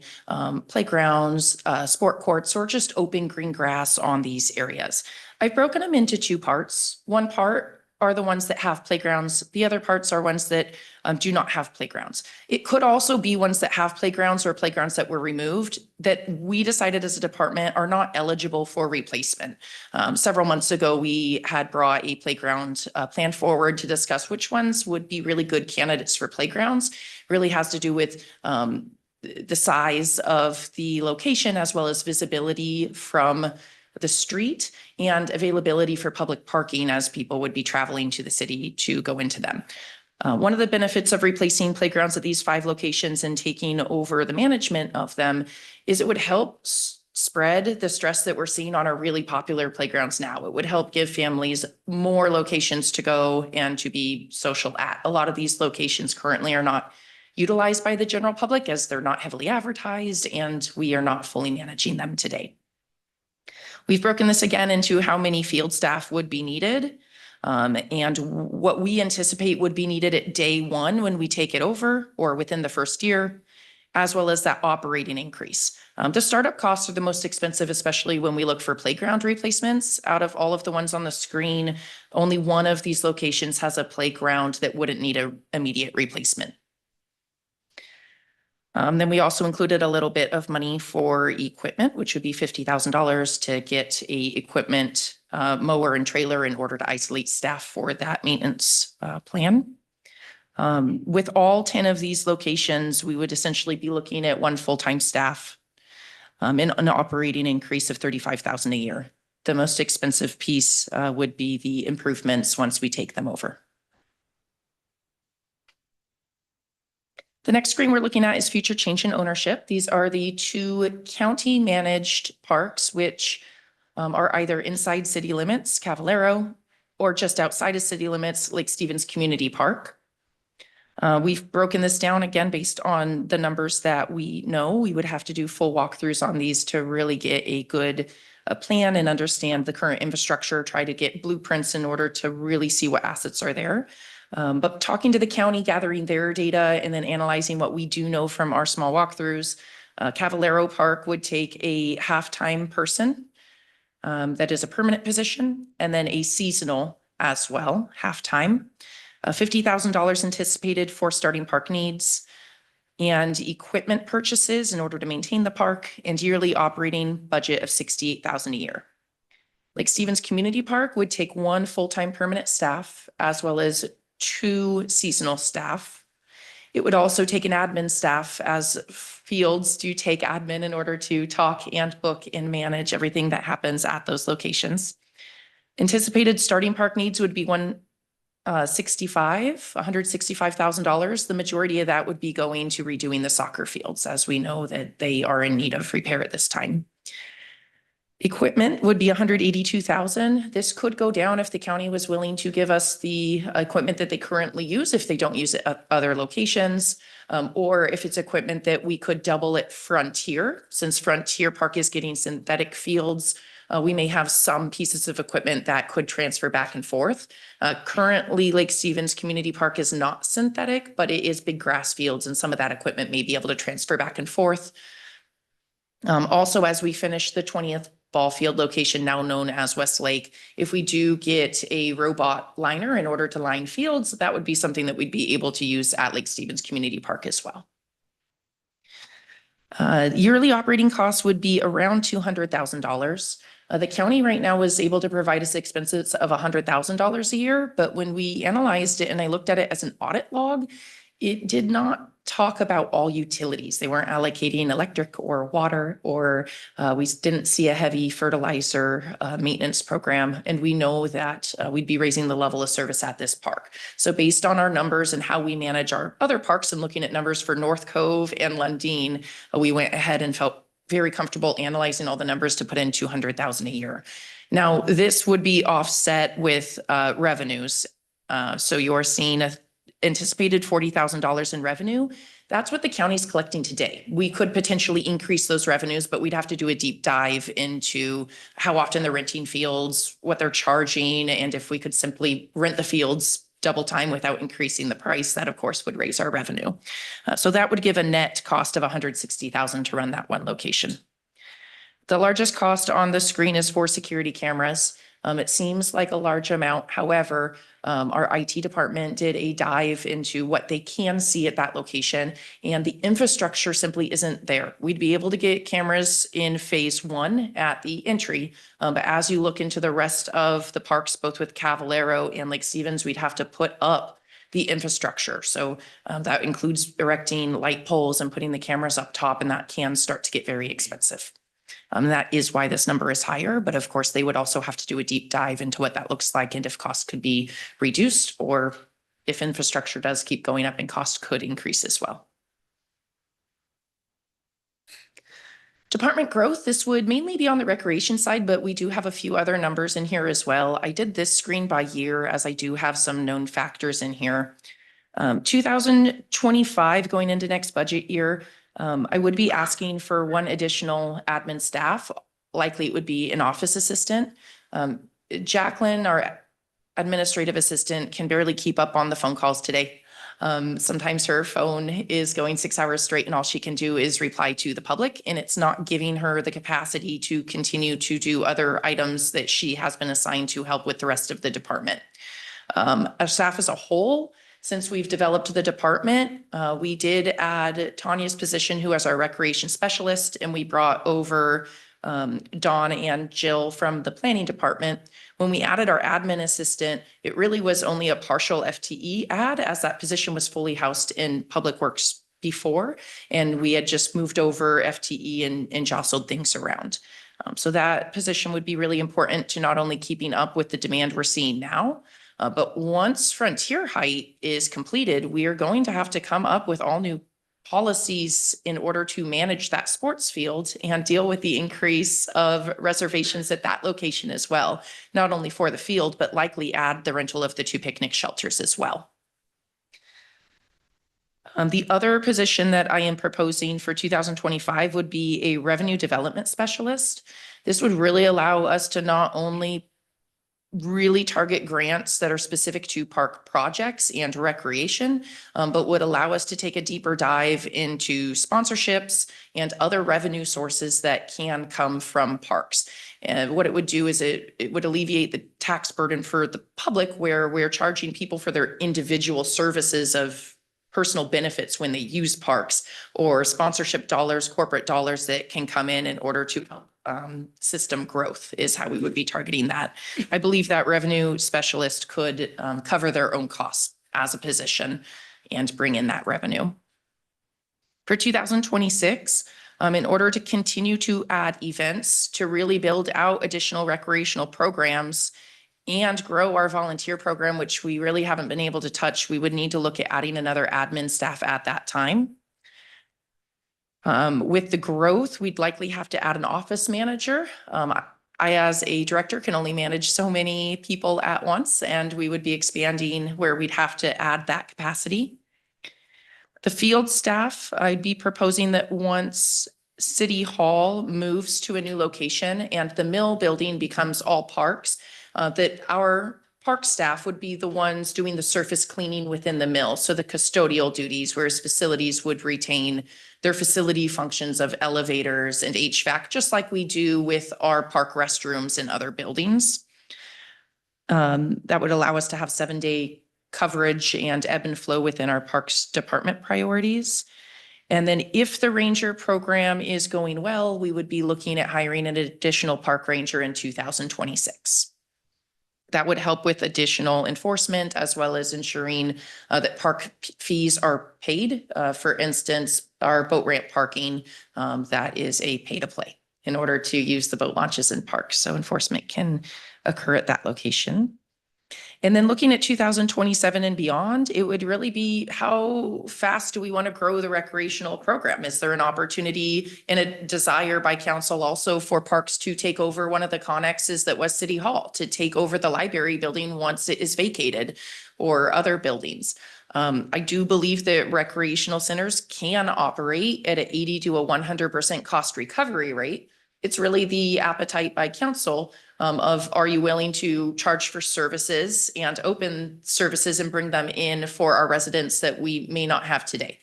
playgrounds, sport courts, or just open green grass on these areas. I've broken them into two parts. One part are the ones that have playgrounds. The other parts are ones that do not have playgrounds. It could also be ones that have playgrounds or playgrounds that were removed that we decided as a department are not eligible for replacement. Several months ago, we had brought a playground plan forward to discuss which ones would be really good candidates for playgrounds. Really has to do with the size of the location as well as visibility from the street and availability for public parking as people would be traveling to the city to go into them. One of the benefits of replacing playgrounds at these 5 locations and taking over the management of them is it would help spread the stress that we're seeing on our really popular playgrounds now. It would help give families more locations to go and to be social at. A lot of these locations currently are not utilized by the general public as they're not heavily advertised, and we are not fully managing them today. We've broken this again into how many field staff would be needed and what we anticipate would be needed at day 1 when we take it over or within the first year, as well as that operating increase. The startup costs are the most expensive, especially when we look for playground replacements. Out of all of the ones on the screen, only one of these locations has a playground that wouldn't need an immediate replacement. Then we also included a little bit of money for equipment, which would be $50,000 to get a equipment mower and trailer in order to isolate staff for that maintenance plan. With all 10 of these locations, we would essentially be looking at 1 full-time staff and an operating increase of $35,000 a year. The most expensive piece would be the improvements once we take them over. The next screen we're looking at is future change in ownership. These are the 2 county-managed parks, which are either inside city limits, Cavallaro, or just outside of city limits, Lake Stevens Community Park. We've broken this down again based on the numbers that we know. We would have to do full walkthroughs on these to really get a good plan and understand the current infrastructure, try to get blueprints in order to really see what assets are there. But talking to the county, gathering their data, and then analyzing what we do know from our small walkthroughs, Cavallaro Park would take a half-time person that is a permanent position, and then a seasonal as well, half-time. $50,000 anticipated for starting park needs and equipment purchases in order to maintain the park, and yearly operating budget of $68,000 a year. Lake Stevens Community Park would take 1 full-time permanent staff as well as 2 seasonal staff. It would also take an admin staff, as fields do take admin in order to talk and book and manage everything that happens at those locations. Anticipated starting park needs would be $165,000. The majority of that would be going to redoing the soccer fields, as we know that they are in need of repair at this time. Equipment would be 182,000. This could go down if the county was willing to give us the equipment that they currently use, if they don't use it at other locations, or if it's equipment that we could double at Frontier. Since Frontier Park is getting synthetic fields, we may have some pieces of equipment that could transfer back and forth. Currently, Lake Stevens Community Park is not synthetic, but it is big grass fields, and some of that equipment may be able to transfer back and forth. Also, as we finish the 20th ball field location, now known as Westlake, if we do get a robot liner in order to line fields, that would be something that we'd be able to use at Lake Stevens Community Park as well. Yearly operating costs would be around $200,000. The county right now was able to provide us expenses of $100,000 a year, but when we analyzed it and I looked at it as an audit log, it did not talk about all utilities. They weren't allocating electric or water, or we didn't see a heavy fertilizer maintenance program. And we know that we'd be raising the level of service at this park. So based on our numbers and how we manage our other parks and looking at numbers for North Cove and Lundin, we went ahead and felt very comfortable analyzing all the numbers to put in $200,000 a year. Now, this would be offset with revenues. So you're seeing a anticipated $40,000 in revenue. That's what the county's collecting today. We could potentially increase those revenues, but we'd have to do a deep dive into how often they're renting fields, what they're charging, and if we could simply rent the fields double time without increasing the price, that of course would raise our revenue. So that would give a net cost of $160,000 to run that one location. The largest cost on the screen is for security cameras. It seems like a large amount. However, our IT department did a dive into what they can see at that location, and the infrastructure simply isn't there. We'd be able to get cameras in phase 1 at the entry, but as you look into the rest of the parks, both with Cavallaro and Lake Stevens, we'd have to put up the infrastructure. So that includes erecting light poles and putting the cameras up top, and that can start to get very expensive. That is why this number is higher, but of course they would also have to do a deep dive into what that looks like and if costs could be reduced, or if infrastructure does keep going up and costs could increase as well. Department growth, this would mainly be on the recreation side, but we do have a few other numbers in here as well. I did this screen by year as I do have some known factors in here. 2025 going into next budget year, I would be asking for one additional admin staff. Likely it would be an office assistant. Jacqueline, our administrative assistant, can barely keep up on the phone calls today. Sometimes her phone is going 6 hours straight and all she can do is reply to the public, and it's not giving her the capacity to continue to do other items that she has been assigned to help with the rest of the department. Our staff as a whole, since we've developed the department, we did add Tanya's position, who is our recreation specialist, and we brought over Dawn and Jill from the planning department. When we added our admin assistant, it really was only a partial FTE add, as that position was fully housed in Public Works before, and we had just moved over FTE and jostled things around. So that position would be really important to not only keeping up with the demand we're seeing now, but once Frontier Height is completed, we are going to have to come up with all new policies in order to manage that sports field and deal with the increase of reservations at that location as well. Not only for the field, but likely add the rental of the 2 picnic shelters as well. The other position that I am proposing for 2025 would be a revenue development specialist. This would really allow us to not only really target grants that are specific to park projects and recreation, but would allow us to take a deeper dive into sponsorships and other revenue sources that can come from parks. And what it would do is it would alleviate the tax burden for the public, where we're charging people for their individual services of personal benefits when they use parks, or sponsorship dollars, corporate dollars that can come in order to help system growth is how we would be targeting that. I believe that revenue specialist could cover their own costs as a position and bring in that revenue. For 2026, in order to continue to add events, to really build out additional recreational programs and grow our volunteer program, which we really haven't been able to touch, we would need to look at adding another admin staff at that time. With the growth, we'd likely have to add an office manager. I, as a director, can only manage so many people at once, and we would be expanding where we'd have to add that capacity. The field staff, I'd be proposing that once City Hall moves to a new location and the mill building becomes all parks, that our park staff would be the ones doing the surface cleaning within the mill. So the custodial duties, whereas facilities would retain their facility functions of elevators and HVAC, just like we do with our park restrooms and other buildings. That would allow us to have 7-day coverage and ebb and flow within our parks department priorities. And then if the ranger program is going well, we would be looking at hiring an additional park ranger in 2026. That would help with additional enforcement as well as ensuring that park fees are paid. For instance, our boat ramp parking, that is a pay to play in order to use the boat launches in parks. So enforcement can occur at that location. And then looking at 2027 and beyond, it would really be how fast do we want to grow the recreational program? Is there an opportunity and a desire by council also for parks to take over one of the connexes that was City Hall, to take over the library building once it is vacated, or other buildings? I do believe that recreational centers can operate at an 80 to 100% cost recovery rate. It's really the appetite by council of, are you willing to charge for services and open services and bring them in for our residents that we may not have today?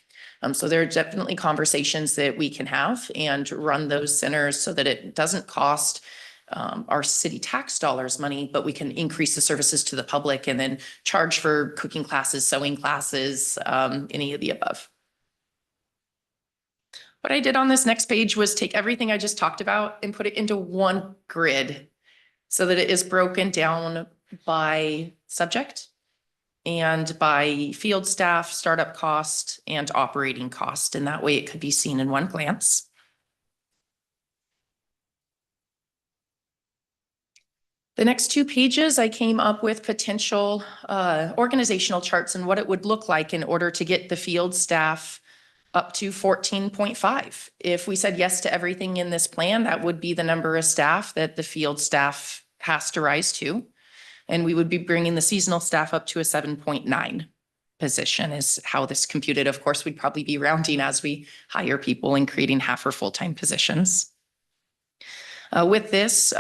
So there are definitely conversations that we can have and run those centers so that it doesn't cost our city tax dollars money, but we can increase the services to the public and then charge for cooking classes, sewing classes, any of the above. What I did on this next page was take everything I just talked about and put it into one grid so that it is broken down by subject and by field staff, startup cost, and operating cost. And that way it could be seen in one glance. The next 2 pages, I came up with potential organizational charts and what it would look like in order to get the field staff up to 14.5. If we said yes to everything in this plan, that would be the number of staff that the field staff has to rise to. And we would be bringing the seasonal staff up to a 7.9 position is how this computed. Of course, we'd probably be rounding as we hire people and creating half or full-time positions. With this,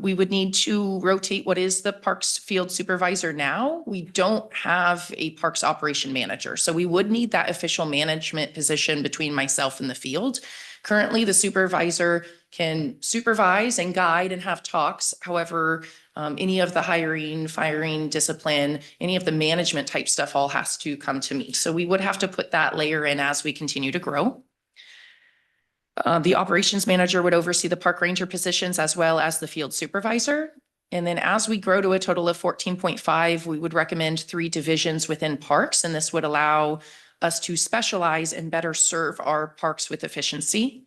we would need to rotate what is the parks field supervisor now. We don't have a parks operation manager, so we would need that official management position between myself and the field. Currently, the supervisor can supervise and guide and have talks. However, any of the hiring, firing, discipline, any of the management type stuff all has to come to me. So we would have to put that layer in as we continue to grow. The operations manager would oversee the park ranger positions as well as the field supervisor. And then as we grow to a total of 14.5, we would recommend 3 divisions within parks. And this would allow us to specialize and better serve our parks with efficiency.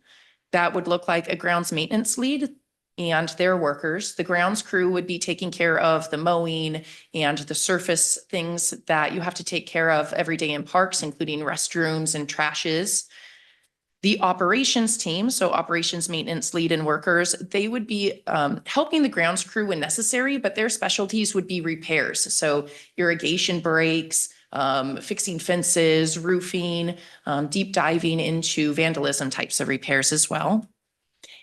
That would look like a grounds maintenance lead and their workers. The grounds crew would be taking care of the mowing and the surface things that you have to take care of every day in parks, including restrooms and trashes. The operations team, so operations maintenance lead and workers, they would be helping the grounds crew when necessary, but their specialties would be repairs. So irrigation breaks, fixing fences, roofing, deep diving into vandalism types of repairs as well.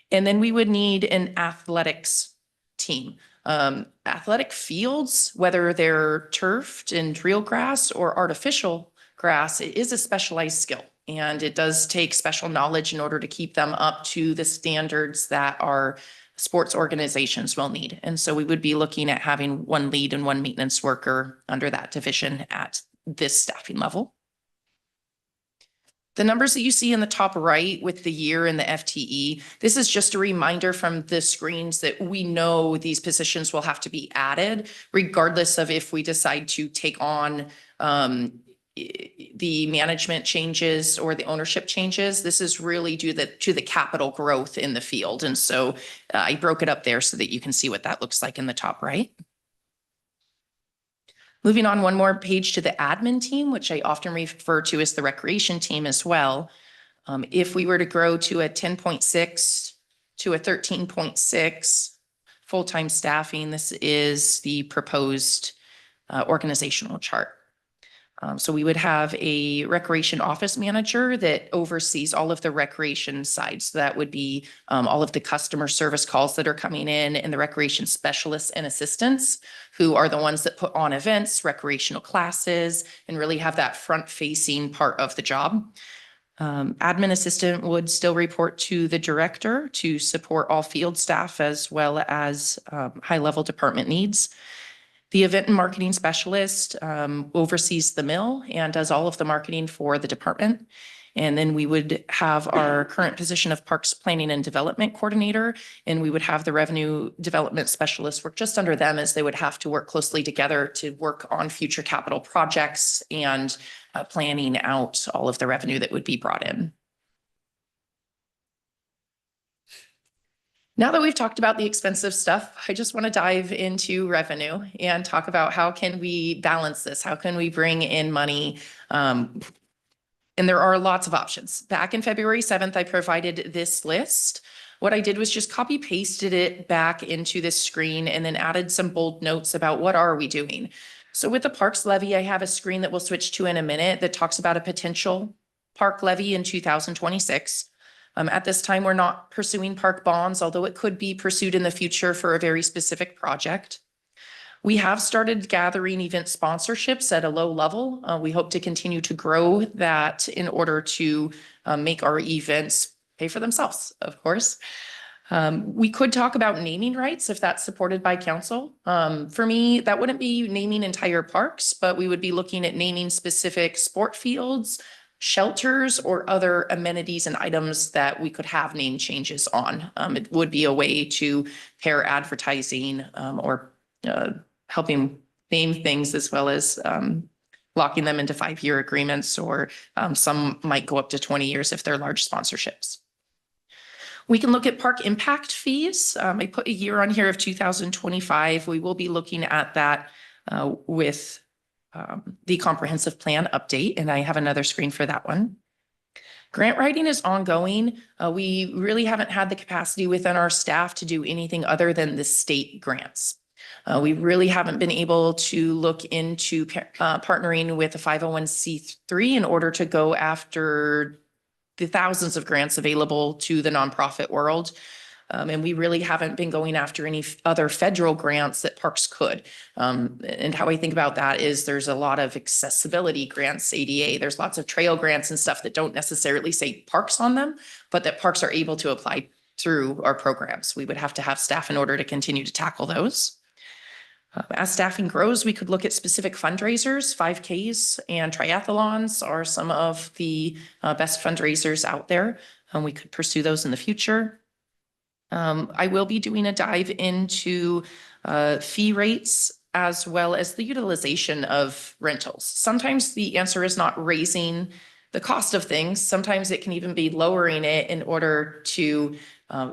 And then we would need an athletics team. Athletic fields, whether they're turfed and real grass or artificial grass, it is a specialized skill. And it does take special knowledge in order to keep them up to the standards that our sports organizations will need. And so we would be looking at having 1 lead and 1 maintenance worker under that division at this staffing level. The numbers that you see in the top right with the year and the FTE, this is just a reminder from the screens that we know these positions will have to be added regardless of if we decide to take on the management changes or the ownership changes. This is really due to the capital growth in the field. And so I broke it up there so that you can see what that looks like in the top right. Moving on 1 more page to the admin team, which I often refer to as the recreation team as well. If we were to grow to a 10.6 to a 13.6 full-time staffing, this is the proposed organizational chart. So we would have a recreation office manager that oversees all of the recreation sides. So that would be all of the customer service calls that are coming in, and the recreation specialists and assistants who are the ones that put on events, recreational classes, and really have that front-facing part of the job. Admin assistant would still report to the director to support all field staff as well as high-level department needs. The event and marketing specialist oversees the mill and does all of the marketing for the department. And then we would have our current position of Parks Planning and Development Coordinator, and we would have the Revenue Development Specialist work just under them, as they would have to work closely together to work on future capital projects and planning out all of the revenue that would be brought in. Now that we've talked about the expensive stuff, I just want to dive into revenue and talk about how can we balance this? How can we bring in money? And there are lots of options. Back in February 7th, I provided this list. What I did was just copy pasted it back into this screen and then added some bold notes about what are we doing. So with the parks levy, I have a screen that we'll switch to in a minute that talks about a potential park levy in 2026. At this time, we're not pursuing park bonds, although it could be pursued in the future for a very specific project. We have started gathering event sponsorships at a low level. We hope to continue to grow that in order to make our events pay for themselves, of course. We could talk about naming rights if that's supported by council. For me, that wouldn't be naming entire parks, but we would be looking at naming specific sport fields, shelters, or other amenities and items that we could have name changes on. It would be a way to pair advertising or helping name things, as well as locking them into 5-year agreements, or some might go up to 20 years if they're large sponsorships. We can look at park impact fees. I put a year on here of 2025. We will be looking at that with the comprehensive plan update, and I have another screen for that one. Grant writing is ongoing. We really haven't had the capacity within our staff to do anything other than the state grants. We really haven't been able to look into partnering with a 501c3 in order to go after the thousands of grants available to the nonprofit world. And we really haven't been going after any other federal grants that parks could. And how I think about that is there's a lot of accessibility grants, ADA. There's lots of trail grants and stuff that don't necessarily say parks on them, but that parks are able to apply through our programs. We would have to have staff in order to continue to tackle those. As staffing grows, we could look at specific fundraisers. 5Ks and triathlons are some of the best fundraisers out there, and we could pursue those in the future. I will be doing a dive into fee rates as well as the utilization of rentals. Sometimes the answer is not raising the cost of things. Sometimes it can even be lowering it in order to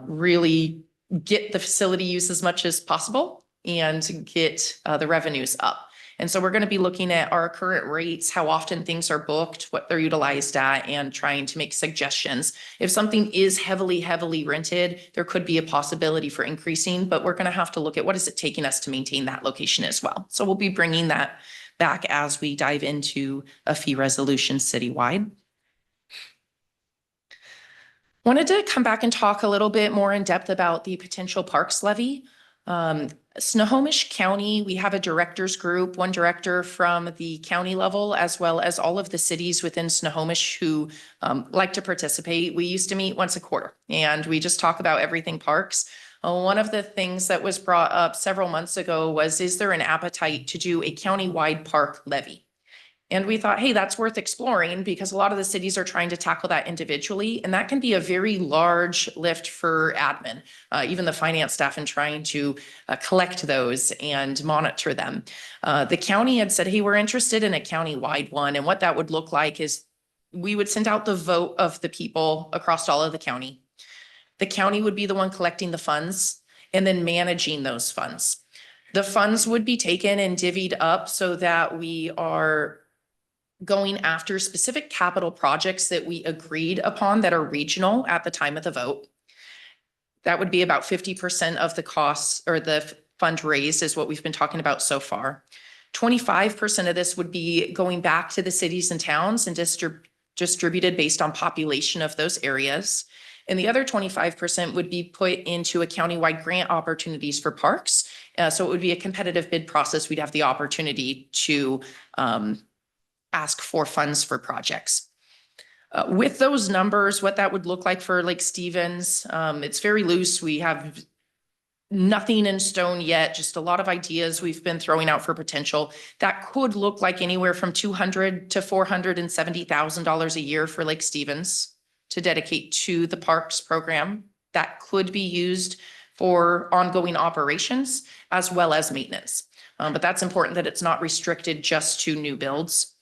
really get the facility used as much as possible and get the revenues up. And so we're going to be looking at our current rates, how often things are booked, what they're utilized at, and trying to make suggestions. If something is heavily rented, there could be a possibility for increasing, but we're going to have to look at what is it taking us to maintain that location as well. So we'll be bringing that back as we dive into a fee resolution citywide. Wanted to come back and talk a little bit more in depth about the potential parks levy. Snohomish County, we have a directors group, one director from the county level, as well as all of the cities within Snohomish who like to participate. We used to meet once a quarter and we just talk about everything parks. One of the things that was brought up several months ago was, is there an appetite to do a countywide park levy? And we thought, hey, that's worth exploring, because a lot of the cities are trying to tackle that individually. And that can be a very large lift for admin, even the finance staff, in trying to collect those and monitor them. The county had said, hey, we're interested in a countywide one. And what that would look like is we would send out the vote of the people across all of the county. The county would be the one collecting the funds and then managing those funds. The funds would be taken and divvied up so that we are going after specific capital projects that we agreed upon that are regional at the time of the vote. That would be about 50% of the costs or the fund raised is what we've been talking about so far. 25% of this would be going back to the cities and towns and distributed based on population of those areas. And the other 25% would be put into a countywide grant opportunities for parks. So it would be a competitive bid process. We'd have the opportunity to ask for funds for projects. With those numbers, what that would look like for Lake Stevens, it's very loose. We have nothing in stone yet, just a lot of ideas we've been throwing out for potential. That could look like anywhere from $200,000 to $470,000 a year for Lake Stevens to dedicate to the parks program. That could be used for ongoing operations as well as maintenance. But that's important that it's not restricted just to new builds.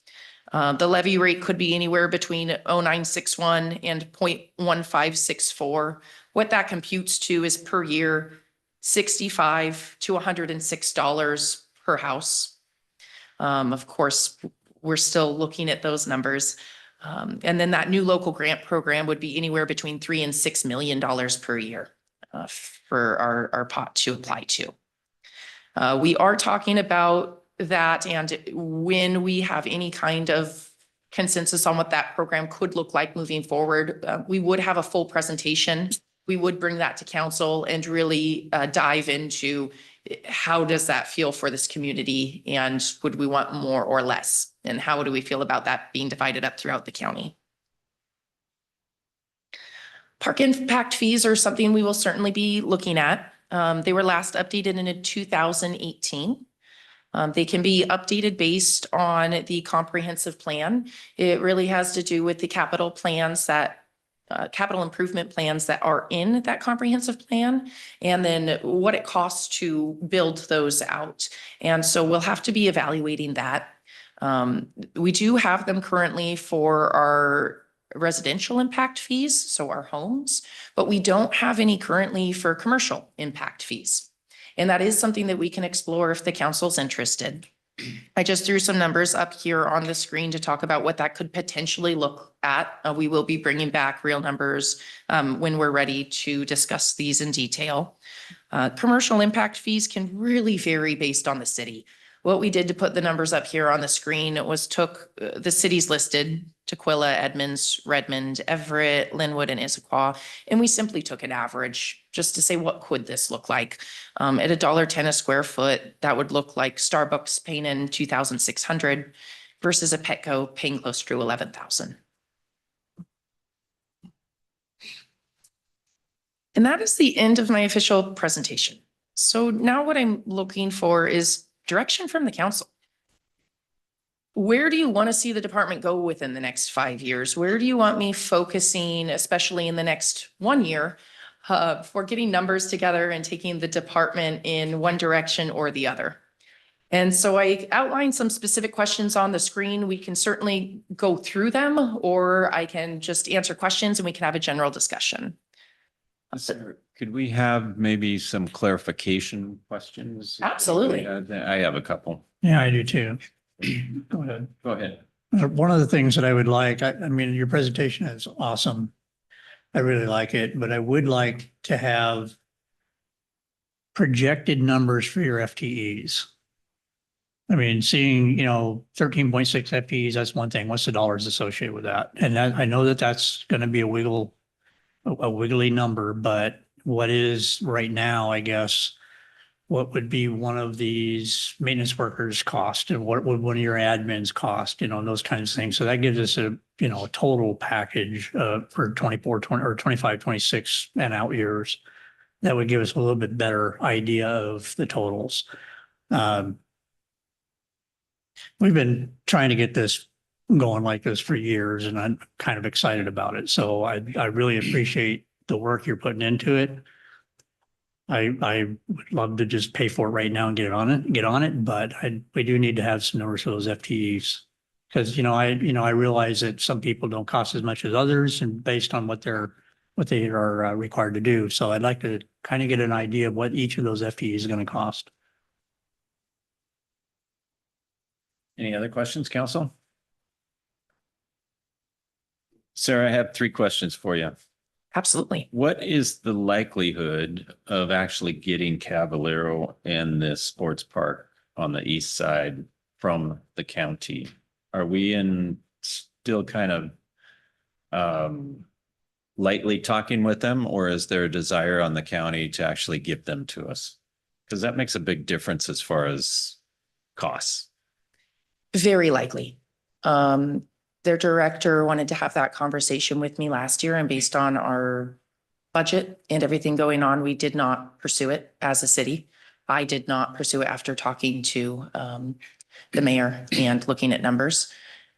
The levy rate could be anywhere between 0.0961 and 0.1564. What that computes to is per year, $65 to $106 per house. Of course, we're still looking at those numbers. And then that new local grant program would be anywhere between $3 and $6 million per year for our pot to apply to. We are talking about that, and when we have any kind of consensus on what that program could look like moving forward, we would have a full presentation. We would bring that to council and really dive into how does that feel for this community, and would we want more or less? And how do we feel about that being divided up throughout the county? Park impact fees are something we will certainly be looking at. They were last updated in 2018. They can be updated based on the comprehensive plan. It really has to do with the capital plans that capital improvement plans that are in that comprehensive plan, and then what it costs to build those out. And so we'll have to be evaluating that. We do have them currently for our residential impact fees, so our homes, but we don't have any currently for commercial impact fees. And that is something that we can explore if the council's interested. I just threw some numbers up here on the screen to talk about what that could potentially look at. We will be bringing back real numbers when we're ready to discuss these in detail. Commercial impact fees can really vary based on the city. What we did to put the numbers up here on the screen was took the cities listed, Tukwila, Edmonds, Redmond, Everett, Linwood, and Issaquah, and we simply took an average just to say, what could this look like? At $1.10 a square foot, that would look like Starbucks paying in $2,600 versus a Petco paying close to $11,000. And that is the end of my official presentation. So now what I'm looking for is direction from the council. Where do you want to see the department go within the next 5 years? Where do you want me focusing, especially in the next 1 year, for getting numbers together and taking the department in one direction or the other? And so I outlined some specific questions on the screen. We can certainly go through them, or I can just answer questions and we can have a general discussion. Could we have maybe some clarification questions? Absolutely. I have a couple. Yeah, I do too. Go ahead. Go ahead. One of the things that I would like, I mean, your presentation is awesome. I really like it, but I would like to have projected numbers for your FTEs. I mean, seeing, 13.6 FTEs, that's one thing. What's the dollars associated with that? And that, I know that that's going to be a wiggly number, but what is right now, I guess, what would be one of these maintenance workers cost, and what would one of your admins cost, those kinds of things. So that gives us a total package for 24, 20 or 25, 26 and out years. That would give us a little bit better idea of the totals. We've been trying to get this going like this for years, and I'm kind of excited about it. So I really appreciate the work you're putting into it. I would love to just pay for it right now and get on it, but we do need to have some numbers for those FTEs. Because, I realize that some people don't cost as much as others, and based on what they are required to do. So I'd like to kind of get an idea of what each of those FTEs is going to cost. Any other questions, council? Sarah, I have three questions for you. Absolutely. What is the likelihood of actually getting Cavallero and this sports park on the east side from the county? Are we still kind of lightly talking with them, or is there a desire on the county to actually give them to us? Because that makes a big difference as far as costs. Very likely. Their director wanted to have that conversation with me last year, and based on our budget and everything going on, we did not pursue it as a city. I did not pursue it after talking to the mayor and looking at numbers.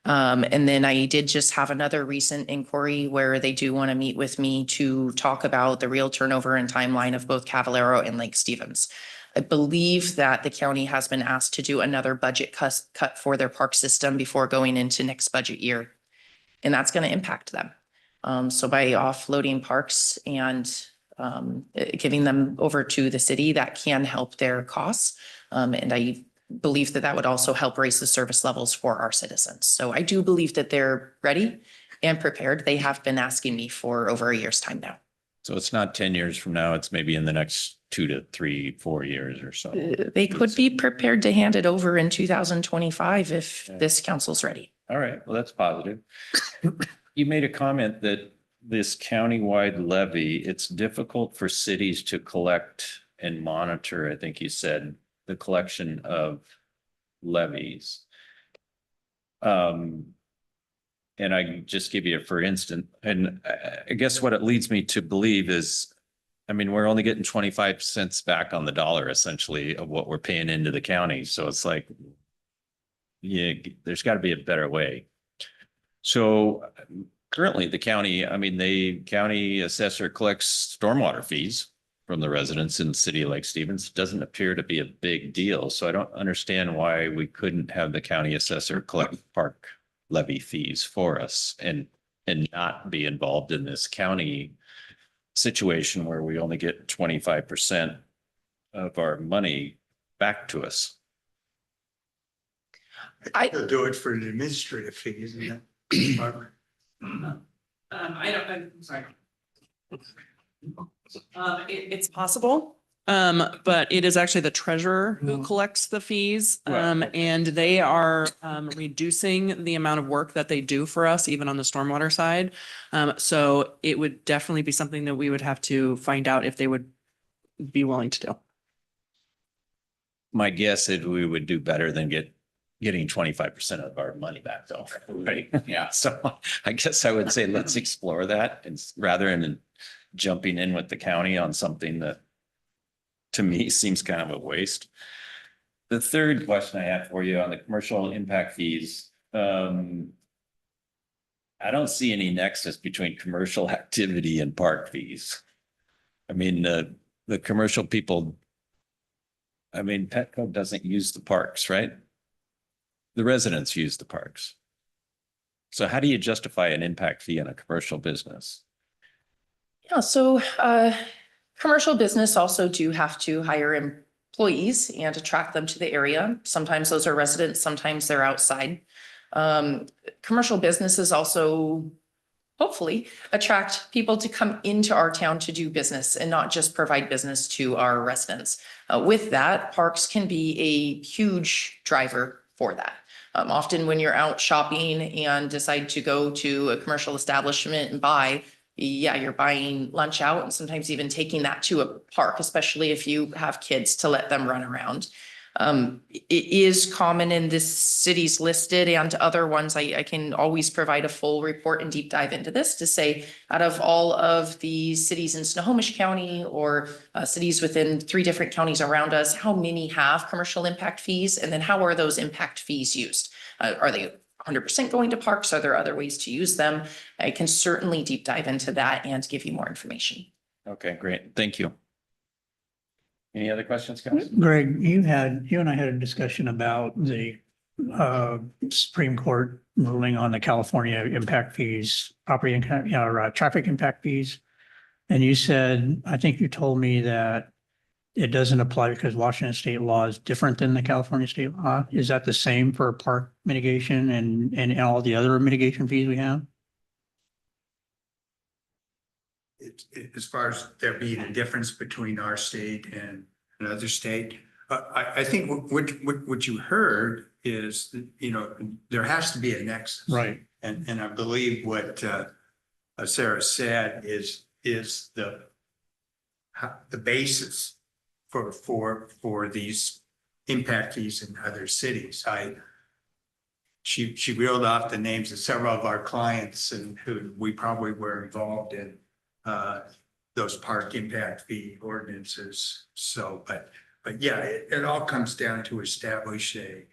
And then I did just have another recent inquiry where they do want to meet with me to talk about the real turnover and timeline of both Cavallero and Lake Stevens. I believe that the county has been asked to do another budget cut for their park system before going into next budget year. And that's going to impact them. So by offloading parks and giving them over to the city, that can help their costs. And I believe that that would also help raise the service levels for our citizens. So I do believe that they're ready and prepared. They have been asking me for over a year's time now. So it's not 10 years from now, it's maybe in the next 2 to 3, 4 years or so. They could be prepared to hand it over in 2025 if this council's ready. All right, well, that's positive. You made a comment that this countywide levy, it's difficult for cities to collect and monitor, I think you said, the collection of levies. And I can just give you, for instance, and I guess what it leads me to believe is, I mean, we're only getting 25 cents back on the dollar essentially of what we're paying into the county. So it's like, yeah, there's got to be a better way. So currently the county, I mean, the county assessor collects stormwater fees from the residents in the city of Lake Stevens. Doesn't appear to be a big deal. So I don't understand why we couldn't have the county assessor collect park levy fees for us and not be involved in this county situation where we only get 25% of our money back to us. They'll do it for an administrative fee, isn't it? I'm sorry. It's possible, but it is actually the treasurer who collects the fees. And they are reducing the amount of work that they do for us, even on the stormwater side. So it would definitely be something that we would have to find out if they would be willing to do. My guess is we would do better than getting 25% of our money back though, right? Yeah, so I guess I would say let's explore that and rather than jumping in with the county on something that to me seems kind of a waste. The third question I have for you on the commercial impact fees, I don't see any nexus between commercial activity and park fees. I mean, the commercial people, I mean, Petco doesn't use the parks, right? The residents use the parks. So how do you justify an impact fee in a commercial business? Yeah, so commercial business also do have to hire employees and attract them to the area. Sometimes those are residents, sometimes they're outside. Commercial businesses also hopefully attract people to come into our town to do business and not just provide business to our residents. With that, parks can be a huge driver for that. Often when you're out shopping and decide to go to a commercial establishment and buy, yeah, you're buying lunch out and sometimes even taking that to a park, especially if you have kids to let them run around. It is common in this city's listed and other ones. I can always provide a full report and deep dive into this to say out of all of the cities in Snohomish County or cities within 3 different counties around us, how many have commercial impact fees? And then how are those impact fees used? Are they 100% going to parks? Are there other ways to use them? I can certainly deep dive into that and give you more information. Okay, great. Thank you. Any other questions, guys? Greg, you and I had a discussion about the Supreme Court ruling on the California impact fees, property and traffic impact fees. And you said, I think you told me that it doesn't apply because Washington state law is different than the California state law. Is that the same for park mitigation and all the other mitigation fees we have? as far as there being a difference between our state and another state. I think what you heard is, that, you know, there has to be a nexus. Right. And I believe what Sarah said is the basis for these impact fees in other cities. She reeled off the names of several of our clients and who we probably were involved in those park impact fee ordinances. So, but yeah, it all comes down to establish a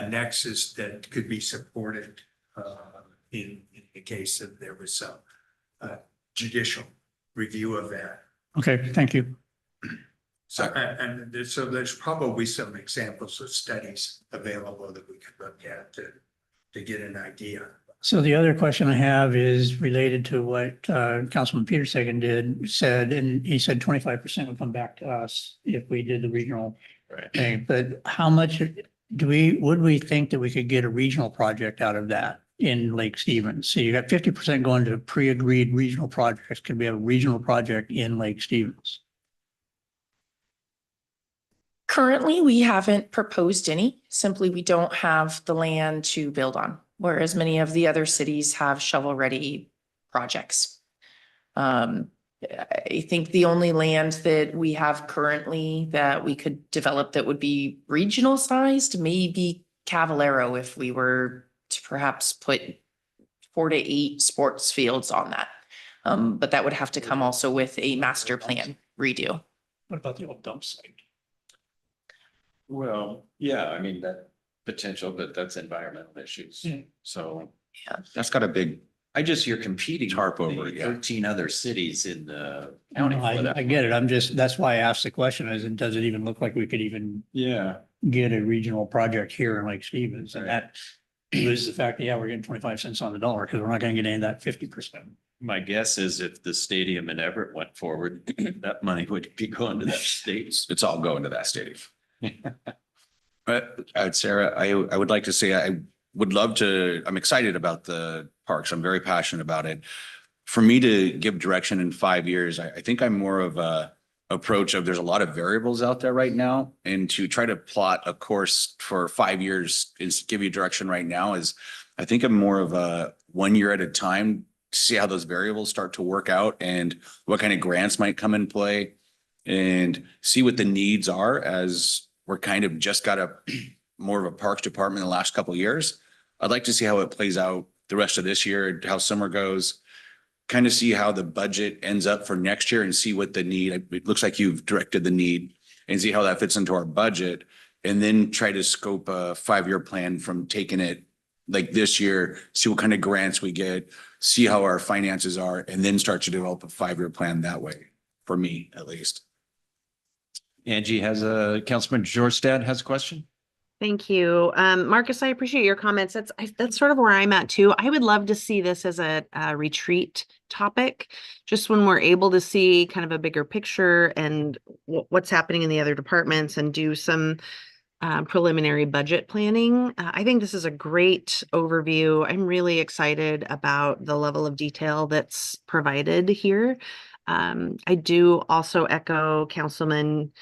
nexus that could be supported in the case of there was some judicial review of that. Okay, thank you. So, and so there's probably some examples of studies available that we could look at to get an idea. So the other question I have is related to what Councilman Peterson said, and he said 25% would come back to us if we did the regional thing. But how much would we think that we could get a regional project out of that in Lake Stevens? So you got 50% going to pre-agreed regional projects. Could we have a regional project in Lake Stevens? Currently, we haven't proposed any. Simply, we don't have the land to build on, whereas many of the other cities have shovel-ready projects. I think the only land that we have currently that we could develop that would be regional sized may be Cavallaro if we were to perhaps put 4 to 8 sports fields on that. But that would have to come also with a master plan redo. What about the old dump site? Well, yeah, I mean, that potential, but that's environmental issues. So yeah, That's got a big I just, you're competing tarp with over the it, yeah. 13 other cities in the county. for that. I get it. That's why I asked the question is, does it even look like we could even Yeah. get a regional project here in Lake Stevens? And that was the fact that, yeah, we're getting 25 cents on the dollar because we're not going to get any of that 50%. My guess is if the stadium in Everett went forward, that money would be going to that state. It's all going to that stadium. But Sarah, I would like to say, I would love to, I'm excited about the parks. I'm very passionate about it. For me to give direction in 5 years, I think I'm more of a approach of there's a lot of variables out there right now. And to try to plot a course for 5 years is give you direction right now is, I think I'm more of a 1 year at a time, see how those variables start to work out and what kind of grants might come in play and see what the needs are as we're kind of just got a more of a parks department in the last couple of years. I'd like to see how it plays out the rest of this year, how summer goes, kind of see how the budget ends up for next year and see what the need, it looks like you've directed the need and see how that fits into our budget. And then try to scope a 5-year plan from taking it like this year, see what kind of grants we get, see how our finances are, and then start to develop a 5-year plan that way, for me at least. Angie Councilman Jorstad has a question. Thank you. Marcus, I appreciate your comments. That's sort of where I'm at too. I would love to see this as a retreat topic, just when we're able to see kind of a bigger picture and what's happening in the other departments and do some preliminary budget planning. I think this is a great overview. I'm really excited about the level of detail that's provided here. I do also echo Councilman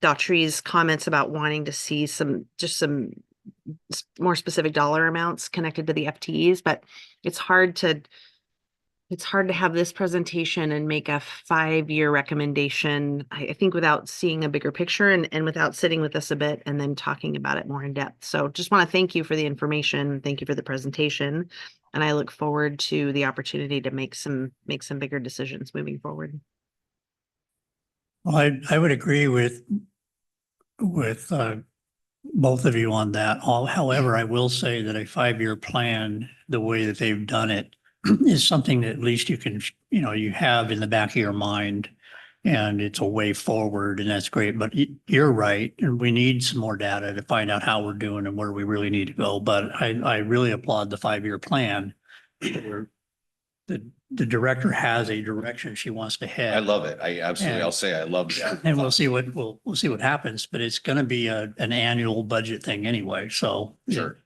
Daughtry's comments about wanting to see some more specific dollar amounts connected to the FTEs, but it's hard to have this presentation and make a 5-year recommendation, I think, without seeing a bigger picture and without sitting with us a bit and then talking about it more in depth. So just want to thank you for the information. Thank you for the presentation. And I look forward to the opportunity to make some bigger decisions moving forward. Well, I would agree with both of you on that. However, I will say that a 5-year plan, the way that they've done it, is something that at least you can, you have in the back of your mind, and it's a way forward, and that's great. But you're right, and we need some more data to find out how we're doing and where we really need to go. But I really applaud the 5-year plan. Where the director has a direction she wants to head. I love it. I'll say I love that. And we'll see what happens, but it's going to be an annual budget thing anyway. So Sure.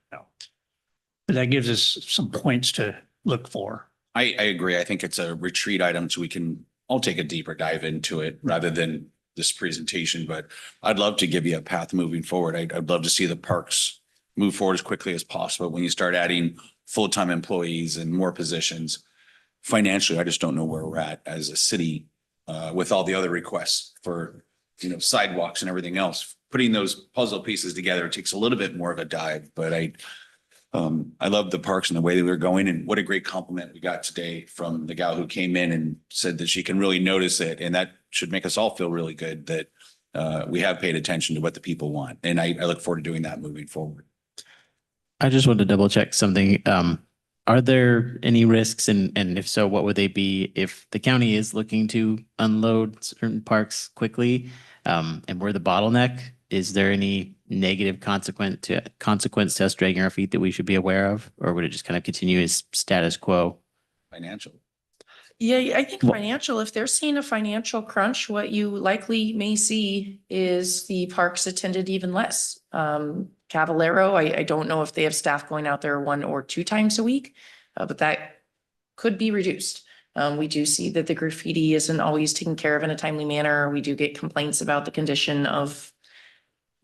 but that gives us some points to look for. I agree. I think it's a retreat item so we can all take a deeper dive into it rather than this presentation, but I'd love to give you a path moving forward. I'd love to see the parks move forward as quickly as possible. When you start adding full-time employees and more positions, financially, I just don't know where we're at as a city with all the other requests for, sidewalks and everything else. Putting those puzzle pieces together takes a little bit more of a dive, but I love the parks and the way that we're going, and what a great compliment we got today from the gal who came in and said that she can really notice it. And that should make us all feel really good that we have paid attention to what the people want. And I look forward to doing that moving forward. I just wanted to double check something. Are there any risks, and if so, what would they be if the county is looking to unload certain parks quickly, and we're the bottleneck? Is there any negative consequence to us dragging our feet that we should be aware of, or would it just kind of continue as status quo? Financial. Yeah, I think financial, if they're seeing a financial crunch, what you likely may see is the parks attended even less. Cavallero, I don't know if they have staff going out there 1 or 2 times a week, but that could be reduced. We do see that the graffiti isn't always taken care of in a timely manner. We do get complaints about the condition of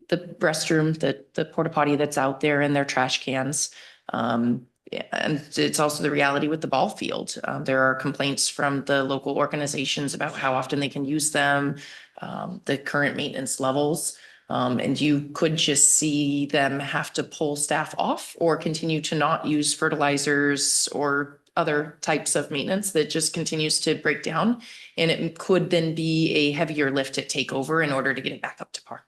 the restroom, the porta potty that's out there, and their trash cans. And it's also the reality with the ball field. There are complaints from the local organizations about how often they can use them, the current maintenance levels. And you could just see them have to pull staff off or continue to not use fertilizers or other types of maintenance that just continues to break down. And it could then be a heavier lift to take over in order to get it back up to par.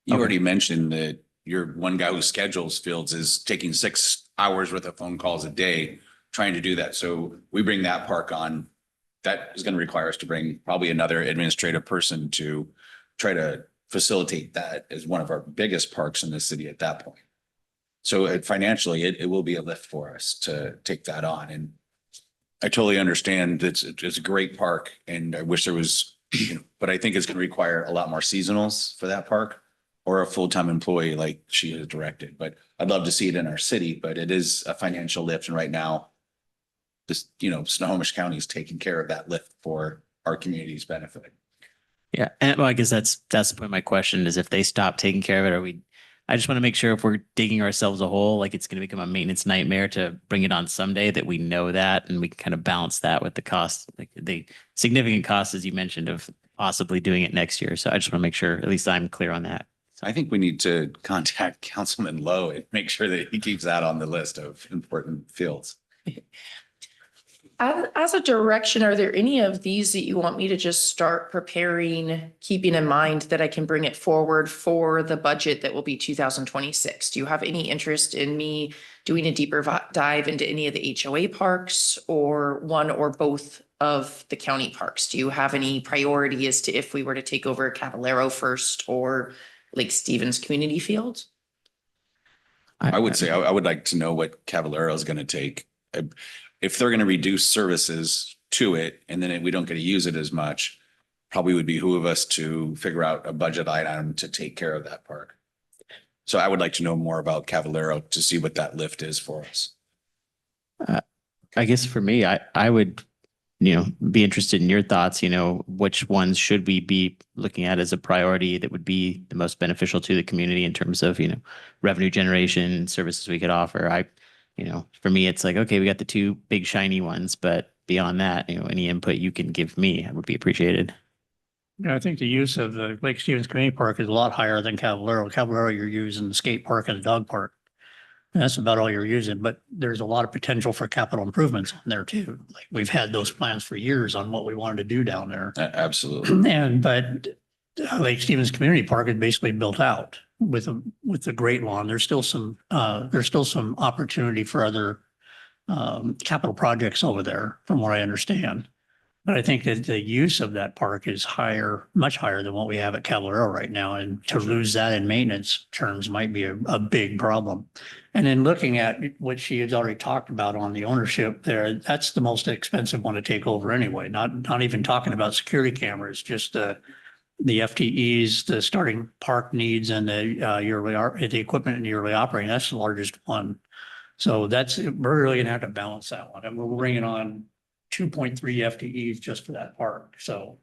You already mentioned that your one guy who schedules fields is taking 6 hours worth of phone calls a day trying to do that. So we bring that park on. That is going to require us to bring probably another administrative person to try to facilitate that as one of our biggest parks in the city at that point. So financially, it will be a lift for us to take that on. And I totally understand it's a great park, and I wish there was, but I think it's going to require a lot more seasonals for that park, or a full-time employee like she has directed. But I'd love to see it in our city, but it is a financial lift. And right now, this, Snohomish County is taking care of that lift for our community's benefit. Yeah, and well, I guess that's the point of my question is if they stop taking care of it, I just want to make sure if we're digging ourselves a hole, like it's going to become a maintenance nightmare to bring it on someday, that we know that, and we can kind of balance that with the cost, like the significant cost, as you mentioned, of possibly doing it next year. So I just want to make sure, at least I'm clear on that. I think we need to contact Councilman Lowe and make sure that he keeps that on the list of important fields. As a direction, are there any of these that you want me to just start preparing, keeping in mind that I can bring it forward for the budget that will be 2026? Do you have any interest in me doing a deeper dive into any of the HOA parks, or one or both of the county parks? Do you have any priority as to if we were to take over Cavallero first or Lake Stevens Community Field? I would say I would like to know what Cavallero is going to take. If they're going to reduce services to it and then we don't get to use it as much, probably would behoove us to figure out a budget item to take care of that park. So I would like to know more about Cavallero to see what that lift is for us. I guess for me, I would, be interested in your thoughts, which ones should we be looking at as a priority that would be the most beneficial to the community in terms of, revenue generation, services we could offer. For me, it's like, okay, we got the 2 big shiny ones, but beyond that, any input you can give me would be appreciated. Yeah, I think the use of the Lake Stevens Community Park is a lot higher than Cavallero. Cavallero, you're using the skate park and the dog park. And that's about all you're using, but there's a lot of potential for capital improvements on there too. Like we've had those plans for years on what we wanted to do down there. Absolutely. But Lake Stevens Community Park is basically built out with the Great Lawn. There's still some opportunity for other capital projects over there, from what I understand. But I think that the use of that park is higher, much higher than what we have at Cavallero right now. And to lose that in maintenance terms might be a big problem. And then looking at what she has already talked about on the ownership there, that's the most expensive one to take over anyway. Not even talking about security cameras, just the FTEs, the starting park needs, and the equipment and yearly operating. That's the largest one. So we're really gonna have to balance that one. And we're bringing on 2.3 FTEs just for that park. So,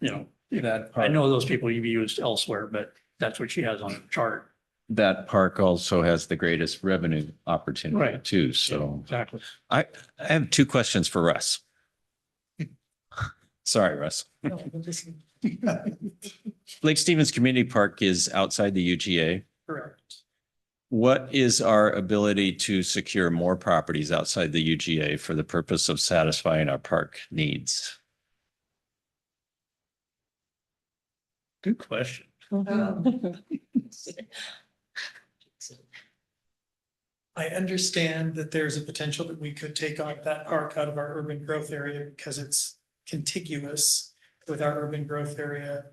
That I know those people you've used elsewhere, but that's what she has on the chart. That park also has the greatest revenue opportunity Right. too. So Exactly. I have two questions for Russ. Sorry, Russ. Lake Stevens Community Park is outside the UGA. Correct. What is our ability to secure more properties outside the UGA for the purpose of satisfying our park needs? Good question. I understand that there's a potential that we could take on that park out of our urban growth area because it's contiguous with our urban growth area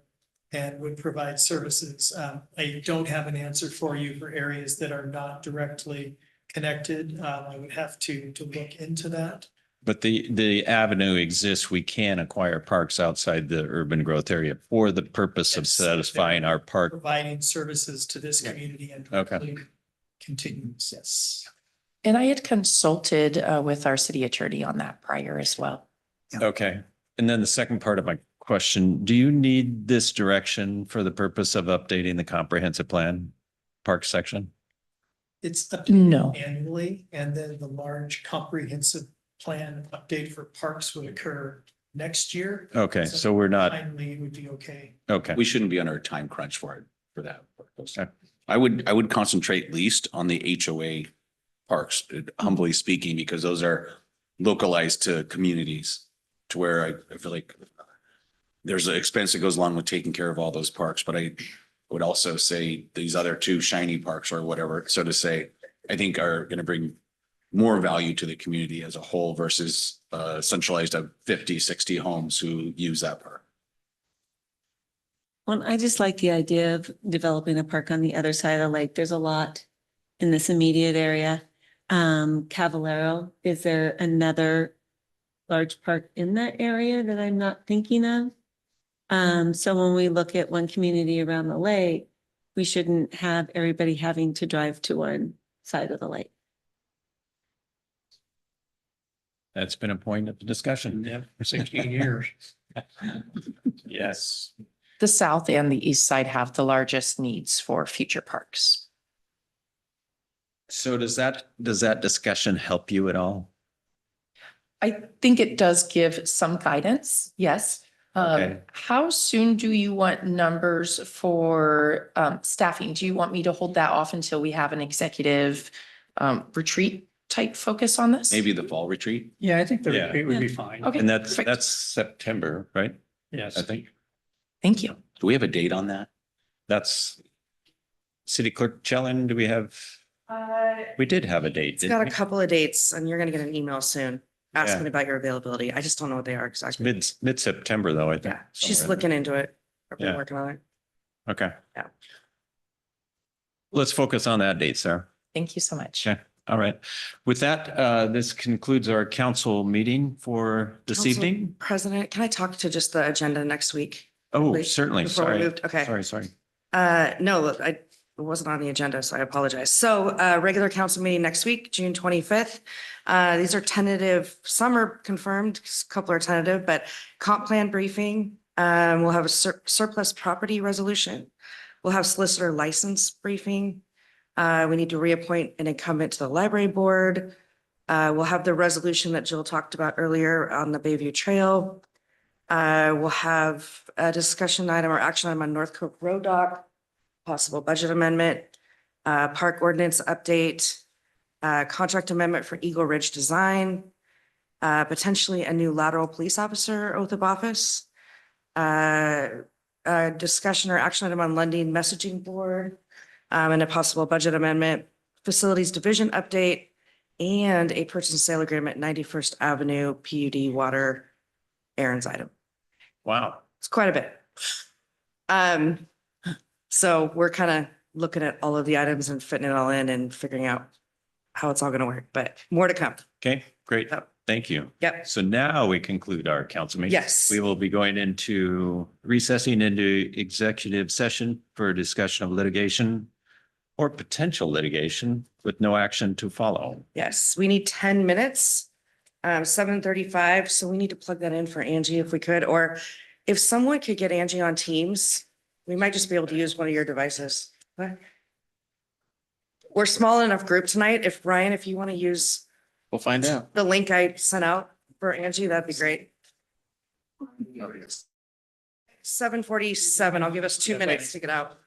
and would provide services. I don't have an answer for you for areas that are not directly connected. I would have to look into that. But the avenue exists. We can acquire parks outside the urban growth area for the purpose of Yes, satisfying our park. Providing services to this community and Okay. hopefully continues, yes. And I had consulted with our city attorney on that prior as well. Okay. And then the second part of my question, do you need this direction for the purpose of updating the comprehensive plan park section? It's updated No. annually, and then the large comprehensive plan update for parks would occur next year. Okay, so we're not, Timely would be okay. okay. We shouldn't be under a time crunch for it, for that. Okay. I would concentrate least on the HOA parks, humbly speaking, because those are localized to communities to where I feel like there's an expense that goes along with taking care of all those parks, but I would also say these other two shiny parks or whatever, so to say, I think are going to bring more value to the community as a whole versus centralized of 50, 60 homes who use that park. Well, I just like the idea of developing a park on the other side of the lake. There's a lot in this immediate area. Cavallero, is there another large park in that area that I'm not thinking of? So when we look at one community around the lake, we shouldn't have everybody having to drive to one side of the lake. That's been a point of discussion. Yeah, for 16 years. Yes. The south and the east side have the largest needs for future parks. So does that discussion help you at all? I think it does give some guidance, yes. Okay. How soon do you want numbers for staffing? Do you want me to hold that off until we have an executive retreat type focus on this? Maybe the fall retreat. Yeah, I think the Yeah. retreat would be fine. Okay. And that's perfect. September, right? Yes. I think Thank you. Do we have a date on that? that's City Clerk Chellen, do we have? We did have a date, It's didn't got a we? couple of dates and you're gonna get an email soon asking Yeah. about your availability. I just don't know what they are exactly. Mid-September though, I think. Yeah, she's somewhere in looking into it. I've been Yeah. working on it. there. Okay. Yeah. Let's focus on that date, Sarah. Thank you so much. Okay, all right. With that, this concludes our council meeting for this Council evening. President, can I talk to just the agenda next week? Oh, please, certainly, before we sorry. moved? Okay. Sorry. No, look, it wasn't on the agenda, so I apologize. So, regular council meeting next week, June 25th. These are tentative, some are confirmed, a couple are tentative, but comp plan briefing. We'll have a surplus property resolution. We'll have solicitor license briefing. We need to reappoint an incumbent to the library board. We'll have the resolution that Jill talked about earlier on the Bayview Trail. We'll have a discussion item or action item on North Cook Road Dock, possible budget amendment, park ordinance update, contract amendment for Eagle Ridge Design, potentially a new lateral police officer oath of office, a discussion or action item on Lundin Messaging Board, and a possible budget amendment, facilities division update, and a purchase and sale agreement, 91st Avenue PUD water errands item. Wow. It's quite a bit. So we're kind of looking at all of the items and fitting it all in and figuring out how it's all going to work, but more to come. Okay, great. Yep. Thank you. Yep. So now we conclude our council meeting. Yes. We will be going into recessing into executive session for discussion of litigation or potential litigation with no action to follow. Yes, we need 10 minutes 7:35, so we need to plug that in for Angie if we could, or if someone could get Angie on Teams, we might just be able to use one of your devices. What? We're small enough group tonight. If Ryan, if you want to use We'll find out. the link I sent out for Angie, that'd be great. 7:47, I'll give us 2 minutes to get out.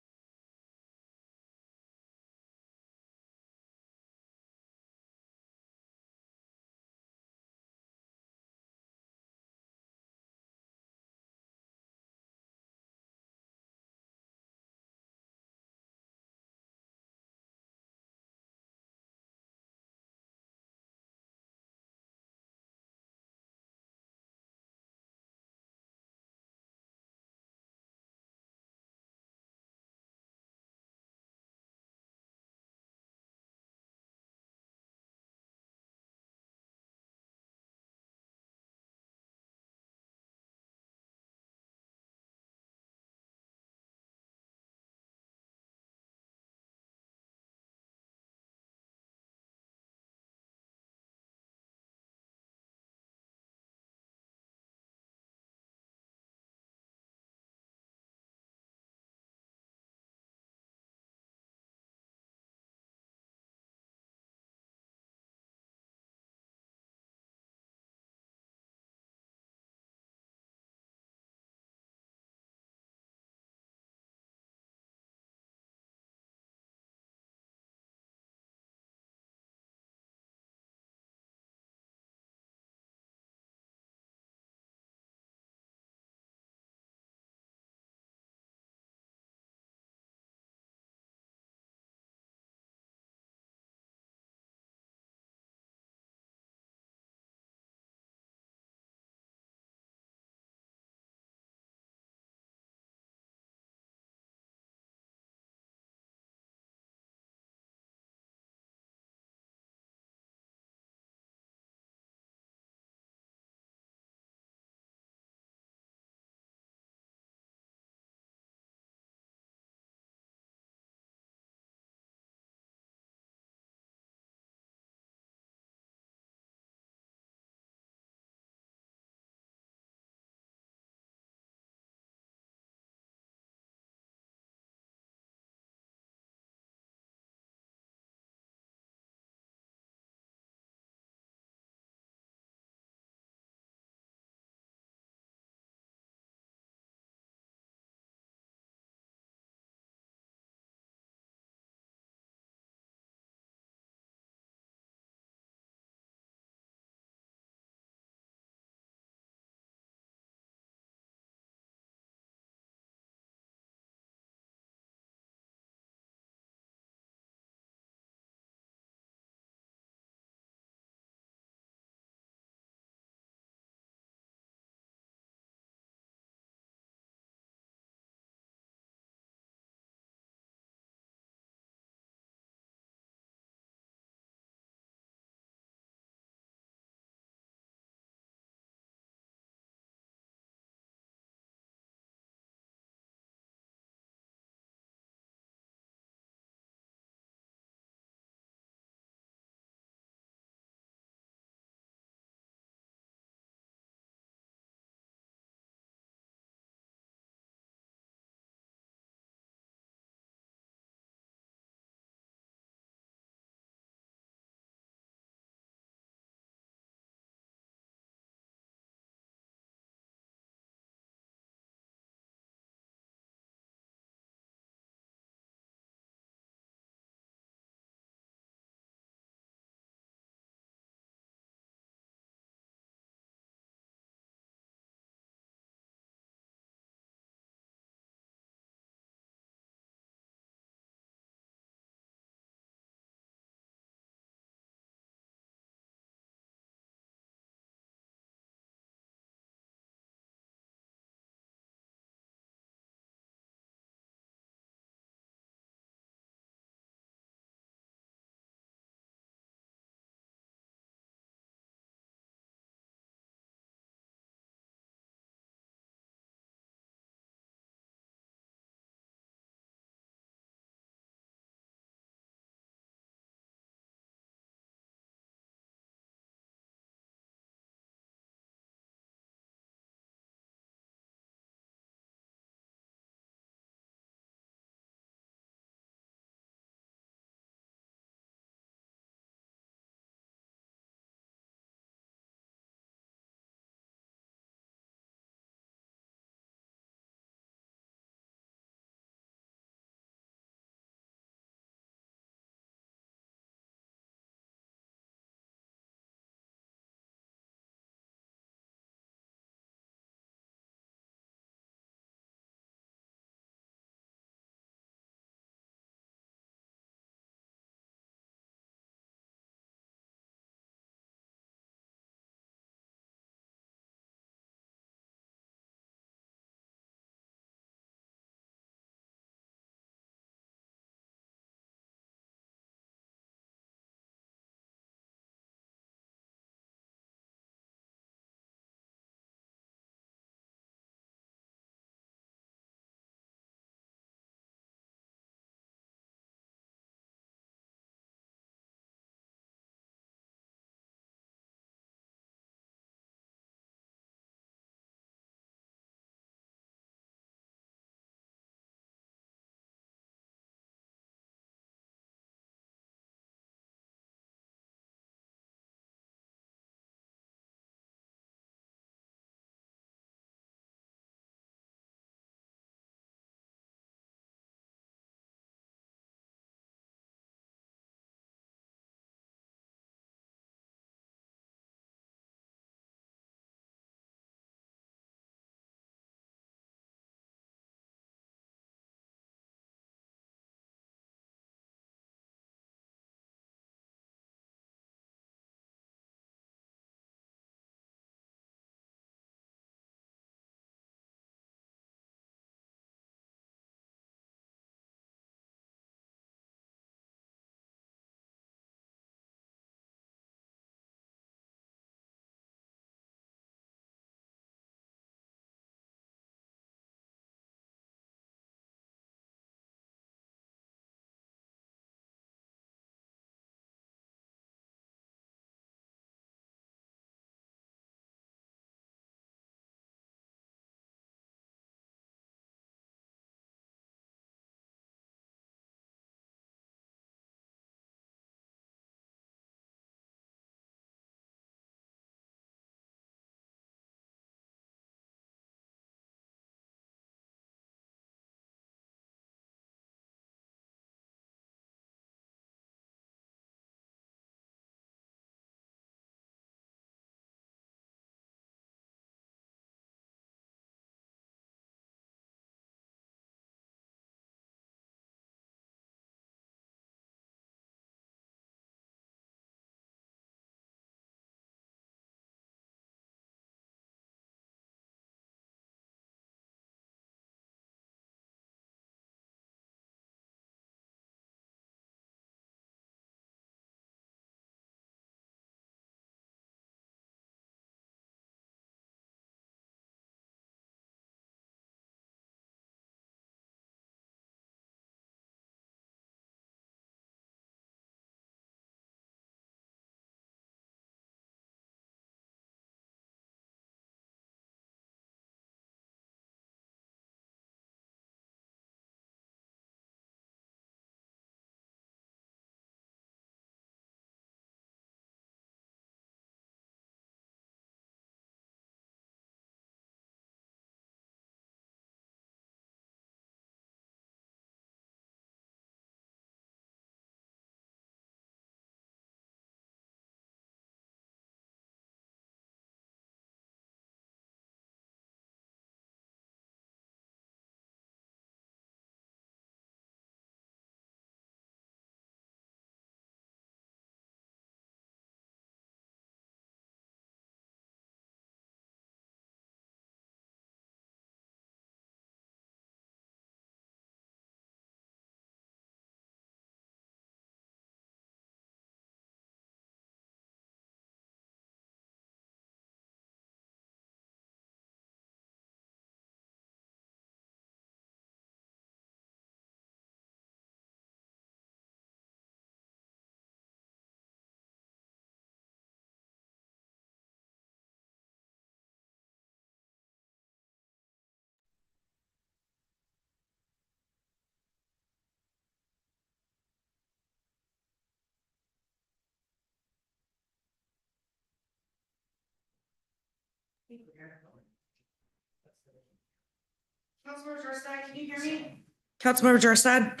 Councilmember Jurstad, can you hear me? Councilmember Jurstad?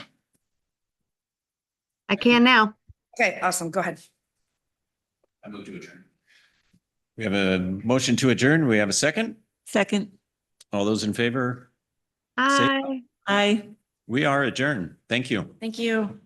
I can now. Okay, awesome. Go ahead. I move to adjourn. We have a motion to adjourn. We have a second. Second. All those in favor? Aye. Aye. We are adjourned. Thank you. Thank you.